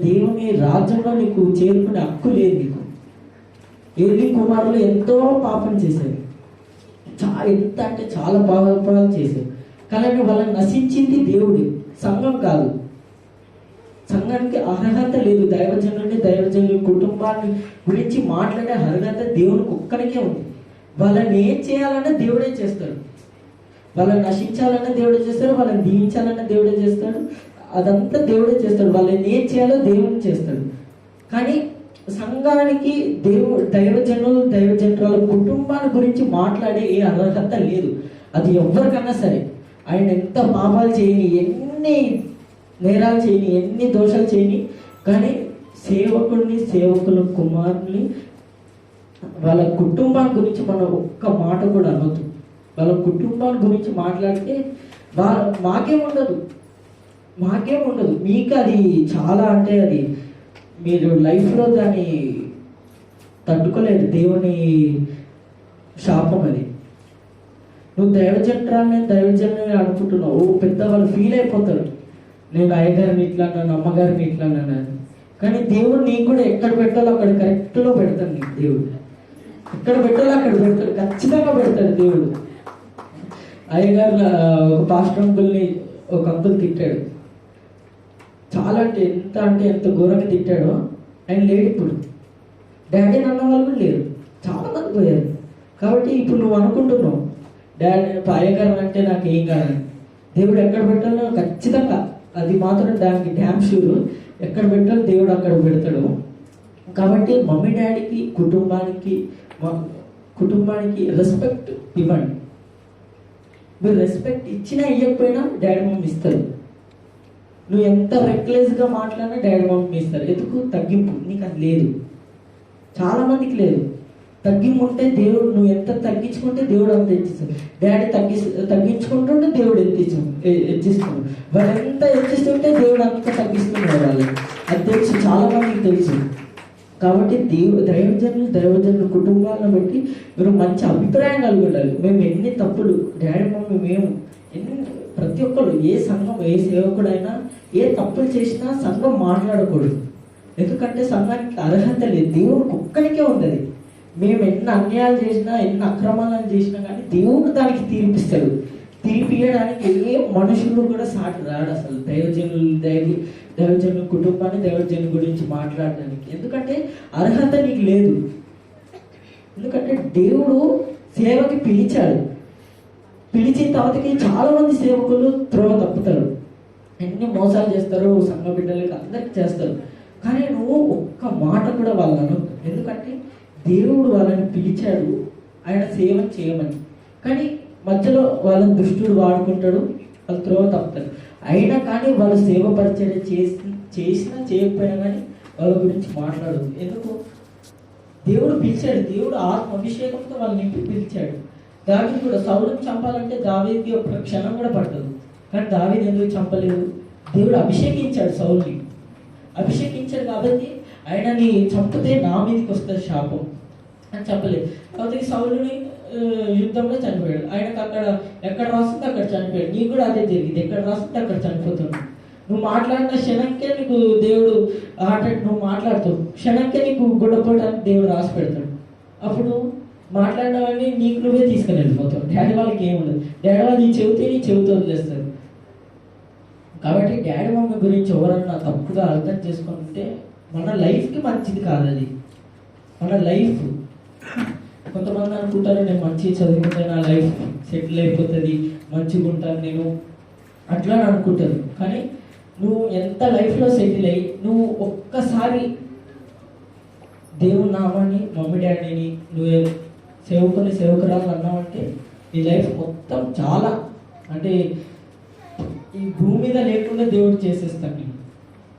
Speaker 1: దేవుని రాజ్యంలో నీకు చేరుకునే హక్కు లేదు నీకు. ఏలీ కుమారులు ఎంతో పాపం చేశారు, ఎంత అంటే చాలా పాపాలు చేశారు. కానీ వాళ్ళని నశించింది దేవుడు, సంఘం కాదు. సంఘానికి అర్హత లేదు. దైవజనుల కుటుంబాన్ని గురించి మాట్లాడే అర్హత దేవునికి ఒక్కడికే ఉంది. వాళ్ళని ఏం చేయాలన్నా దేవుడే చేస్తాడు. వాళ్ళని నశించాలన్నా దేవుడే చేస్తాడు, వాళ్ళని దీవించాలన్నా దేవుడే చేస్తాడు. అదంతా దేవుడే చేస్తాడు. వాళ్ళని ఏం చేయాలో దేవుడు చేస్తాడు. కానీ సంఘానికి దైవజనుల కుటుంబాన్ని గురించి మాట్లాడే ఏ అర్హత లేదు. అది ఎవరికన్నా సరే, ఆయన ఎంత పాపాలు చేయని, ఎన్ని నేరాలు చేయని, ఎన్ని దోషాలు చేయని, కానీ సేవకుల కుమారుని వాళ్ళ కుటుంబాన్ని గురించి మనం ఒక్క మాట కూడా అనొద్దు. వాళ్ళ కుటుంబాన్ని గురించి మాట్లాడితే మాకేముండదు. మీకు అది చాలా అంటే అది మీరు లైఫ్లో దాన్ని తట్టుకోలేదు. దేవుని శాపం అది. నువ్వు దైవజనుని అనుకుంటున్నావు, పెద్దవాళ్ళు ఫీల్ అయిపోతారు, నేను అయ్యగారిని ఇట్లా అన్నాను, అమ్మగారిని ఇట్లా అన్నాను. కానీ దేవుడు నీకు కూడా ఎక్కడ పెట్టాలో అక్కడ కరెక్ట్లో పెడతాడు. నీకు దేవుడు ఎక్కడ పెట్టాలో అక్కడ పెడతాడు, ఖచ్చితంగా పెడతాడు దేవుడు. అయ్యగారు ఒక పాస్టర్ అంకుల్ని ఒక అంకుల్ తిట్టాడు, చాలా అంటే ఎంత ఘోరంగా తిట్టాడో. ఆయన లేడు ఇప్పుడు. డాడీ అన్న వాళ్ళు కూడా లేరు, చాలా మంది పోయారు. కాబట్టి ఇప్పుడు నువ్వు అనుకుంటున్నావు డాడీ అయ్యగారు అంటే నాకు ఏం కాదని. దేవుడు ఎక్కడ పెట్టాలో ఖచ్చితంగా, అది మాత్రం దానికి డ్యామ్ షూర్, ఎక్కడ పెట్టాలో దేవుడు అక్కడ పెడతాడు. కాబట్టి మమ్మీ డాడీకి కుటుంబానికి రెస్పెక్ట్ ఇవ్వండి. మీరు రెస్పెక్ట్ ఇచ్చినా ఇవ్వకపోయినా డాడీ మమ్మీ ఇస్తారు. నువ్వు ఎంత రెక్లెస్గా మాట్లాడినా డాడీ మమ్మీ ఇస్తారు. ఎందుకు? తగ్గింపు. నీకు అది లేదు, చాలా మందికి లేదు. తగ్గింపు ఉంటే దేవుడు, నువ్వు ఎంత తగ్గించుకుంటే దేవుడు అంత హెచ్చిస్తాడు. డాడీ తగ్గించుకుంటుంటే దేవుడు హెచ్చిస్తాడు. వాళ్ళు ఎంత హెచ్చిస్తుంటే దేవుడు అంత తగ్గిస్తున్నాడు వాళ్ళు. అది తెలుసు, చాలా మందికి తెలుసు. కాబట్టి దైవజనుల కుటుంబాలను బట్టి మీరు మంచి అభిప్రాయం కలిగి ఉండాలి. మేము ఎన్ని తప్పులు, డాడీ మమ్మీ మేము ప్రతి ఒక్కరు, ఏ సంఘం ఏ సేవకుడైనా ఏ తప్పులు చేసినా సంఘం మాట్లాడకూడదు. ఎందుకంటే సంఘానికి అర్హత లేదు, దేవుడికి ఒక్కడికే ఉంది. మేము ఎన్ని అన్యాయాలు చేసినా, ఎన్ని అక్రమాలను చేసినా కానీ దేవుడు దానికి తీర్పిస్తాడు. తీర్పియడానికి ఏ మనుషులు కూడా సాటి రాడు అసలు దైవజనుల కుటుంబాన్ని, దైవజనుల గురించి మాట్లాడడానికి. ఎందుకంటే అర్హత నీకు లేదు. ఎందుకంటే దేవుడు సేవకి పిలిచాడు. పిలిచిన తర్వాతకి చాలా మంది సేవకులు త్రోవ తప్పుతారు, ఎన్ని మోసాలు చేస్తారు, సంఘ బిడ్డలకి అందరికి చేస్తారు. కానీ నువ్వు ఒక్క మాట కూడా వాళ్ళను, ఎందుకంటే దేవుడు వాళ్ళని పిలిచాడు ఆయన సేవ చేయమని. కానీ మధ్యలో వాళ్ళని దుష్టుడు వాడుకుంటాడు, వాళ్ళు త్రోవ తప్పుతారు. అయినా కానీ వాళ్ళు సేవ పరిచయం చేసినా చేయకపోయినా కానీ వాళ్ళ గురించి మాట్లాడదు. ఎందుకు? దేవుడు పిలిచాడు, దేవుడు ఆత్మ అభిషేకంతో వాళ్ళని పిలిచాడు. దావీదు కూడా సౌలుని చంపాలంటే దావీదుకి ఒక క్షణం కూడా పట్టదు. కానీ దావీదు ఎందుకు చంపలేదు? దేవుడు అభిషేకించాడు, సౌలుని అభిషేకించాడు. కాబట్టి ఆయనని చంపితే నా మీదకి వస్తుంది శాపం అని చెప్పలేదు. కాబట్టి సౌలుని యుద్ధంలో చనిపోయాడు. ఆయనకు అక్కడ ఎక్కడ రాస్తుందో అక్కడ చనిపోయాడు. నీకు కూడా అదే జరిగింది, ఎక్కడ రాస్తుందో అక్కడ చనిపోతున్నాడు. నువ్వు మాట్లాడిన క్షణంకే నీకు దేవుడు నువ్వు మాట్లాడుతావు, క్షణంకే నీకు గుడ్డపోవడానికి దేవుడు రాసి పెడతాడు. అప్పుడు మాట్లాడినవన్నీ నీకు నువ్వే తీసుకుని వెళ్ళిపోతావు. డాడీ వాళ్ళకి ఏముండదు. డాడీ వాళ్ళు నీ చెబితే వదిలేస్తారు. కాబట్టి డాడీ మమ్మీ గురించి ఎవరన్నా తప్పుగా అర్థం చేసుకుంటే మన లైఫ్కి మంచిది కాదు అది. మన లైఫ్, కొంతమంది అనుకుంటారు నేను మంచిగా చదువుకుంటే నా లైఫ్ సెటిల్ అయిపోతుంది, మంచిగా ఉంటాను నేను, అట్లా అనుకుంటారు. కానీ నువ్వు ఎంత లైఫ్లో సెటిల్ అయ్యి నువ్వు ఒక్కసారి దేవుని నామాన్ని, మమ్మీ డాడీని, నువ్వు సేవకురాలు అన్నావంటే నీ లైఫ్ మొత్తం చాలా అంటే ఈ భూమి మీద లేకుండా దేవుడు చేసేస్తాడు.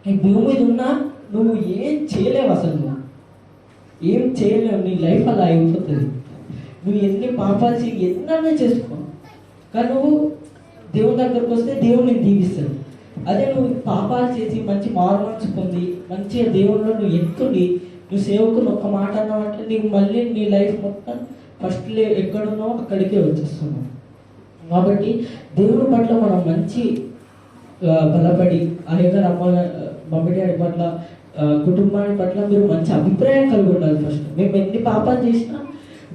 Speaker 1: ఈ భూమి మీద ఉన్నా నువ్వు ఏం చేయలేవు, అసలు నువ్వు ఏం చేయలేవు. నీ లైఫ్ అలా అయిపోతుంది. నువ్వు ఎన్ని పాపాలు చేయి, ఎన్నన్నా చేసుకో, కానీ నువ్వు దేవుని దగ్గరకు వస్తే దేవుడు నేను దీవిస్తాడు. అదే నువ్వు పాపాలు చేసి మంచి మారు మనసు పొంది మంచిగా దేవుళ్ళు నువ్వు ఎత్తుడి, నువ్వు సేవకుని ఒక్క మాట అన్నావంటే నీకు మళ్ళీ నీ లైఫ్ మొత్తం ఫస్ట్ ఎక్కడున్నావు అక్కడికే వచ్చేస్తున్నావు. కాబట్టి దేవుని పట్ల మనం మంచి బలపడి అయ్యగారు మమ్మీ డాడీ పట్ల కుటుంబాన్ని పట్ల మీరు మంచి అభిప్రాయం కలిగి ఉండాలి. ఫస్ట్ మేము ఎన్ని పాపాలు చేసినా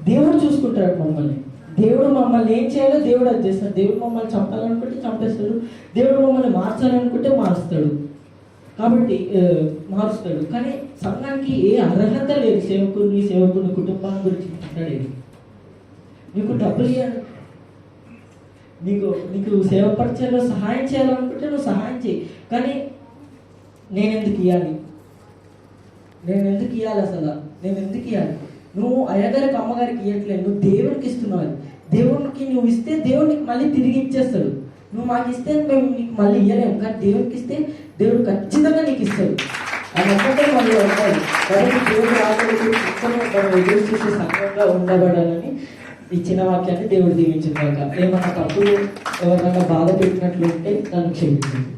Speaker 1: దేవుడు చూసుకుంటాడు మమ్మల్ని. దేవుడు మమ్మల్ని ఏం చేయాలో దేవుడు అది చేస్తాడు. దేవుడు మమ్మల్ని చంపాలనుకుంటే చంపేస్తాడు, దేవుడు మమ్మల్ని మార్చాలనుకుంటే మారుస్తాడు. కాబట్టి మారుస్తాడు. కానీ సంఘానికి ఏ అర్హత లేదు సేవకుని కుటుంబాన్ని గురించి మాట్లాడేది. నీకు డబ్బులు ఇవ్వాలి, నీకు సేవ పరిచయంలో సహాయం చేయాలనుకుంటే నువ్వు సహాయం చేయి. కానీ నేను ఎందుకు ఇవ్వాలి అసలు? నేను ఎందుకు ఇవ్వాలి? నువ్వు అయ్యగారికి అమ్మగారికి ఇవ్వట్లేదు, నువ్వు దేవునికి ఇస్తున్నావు. దేవునికి నువ్వు ఇస్తే దేవుడు నీకు మళ్ళీ తిరిగి ఇచ్చేస్తాడు. నువ్వు మాకు ఇస్తే మేము నీకు మళ్ళీ ఇవ్వలేము, కానీ దేవునికి ఇస్తే దేవుడు ఖచ్చితంగా నీకు ఇస్తాడు. అది ఒక్కటే మళ్ళీ ఉంటాయి. కాబట్టి దేవుడు మనం ఎదురు చూసే సంఘంగా ఉండబడాలని ఈ చిన్న వాక్యాన్ని దేవుడు దీవించుగాక. ఏమన్నా తప్పులు ఎవరైనా బాధ పెట్టినట్లు ఉంటే నన్ను క్షమించండి.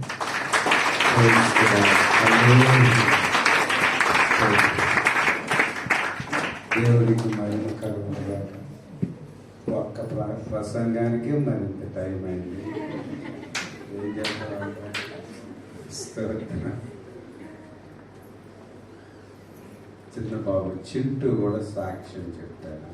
Speaker 3: దేవుడికి మహిమ కలుగునుగాక. ఒక్క ప్రసంగానికి మరింత టైం అయింది. ఏం చేస్తాను? చిన్న బాబు చింటూ కూడా సాక్ష్యం చెప్తాను.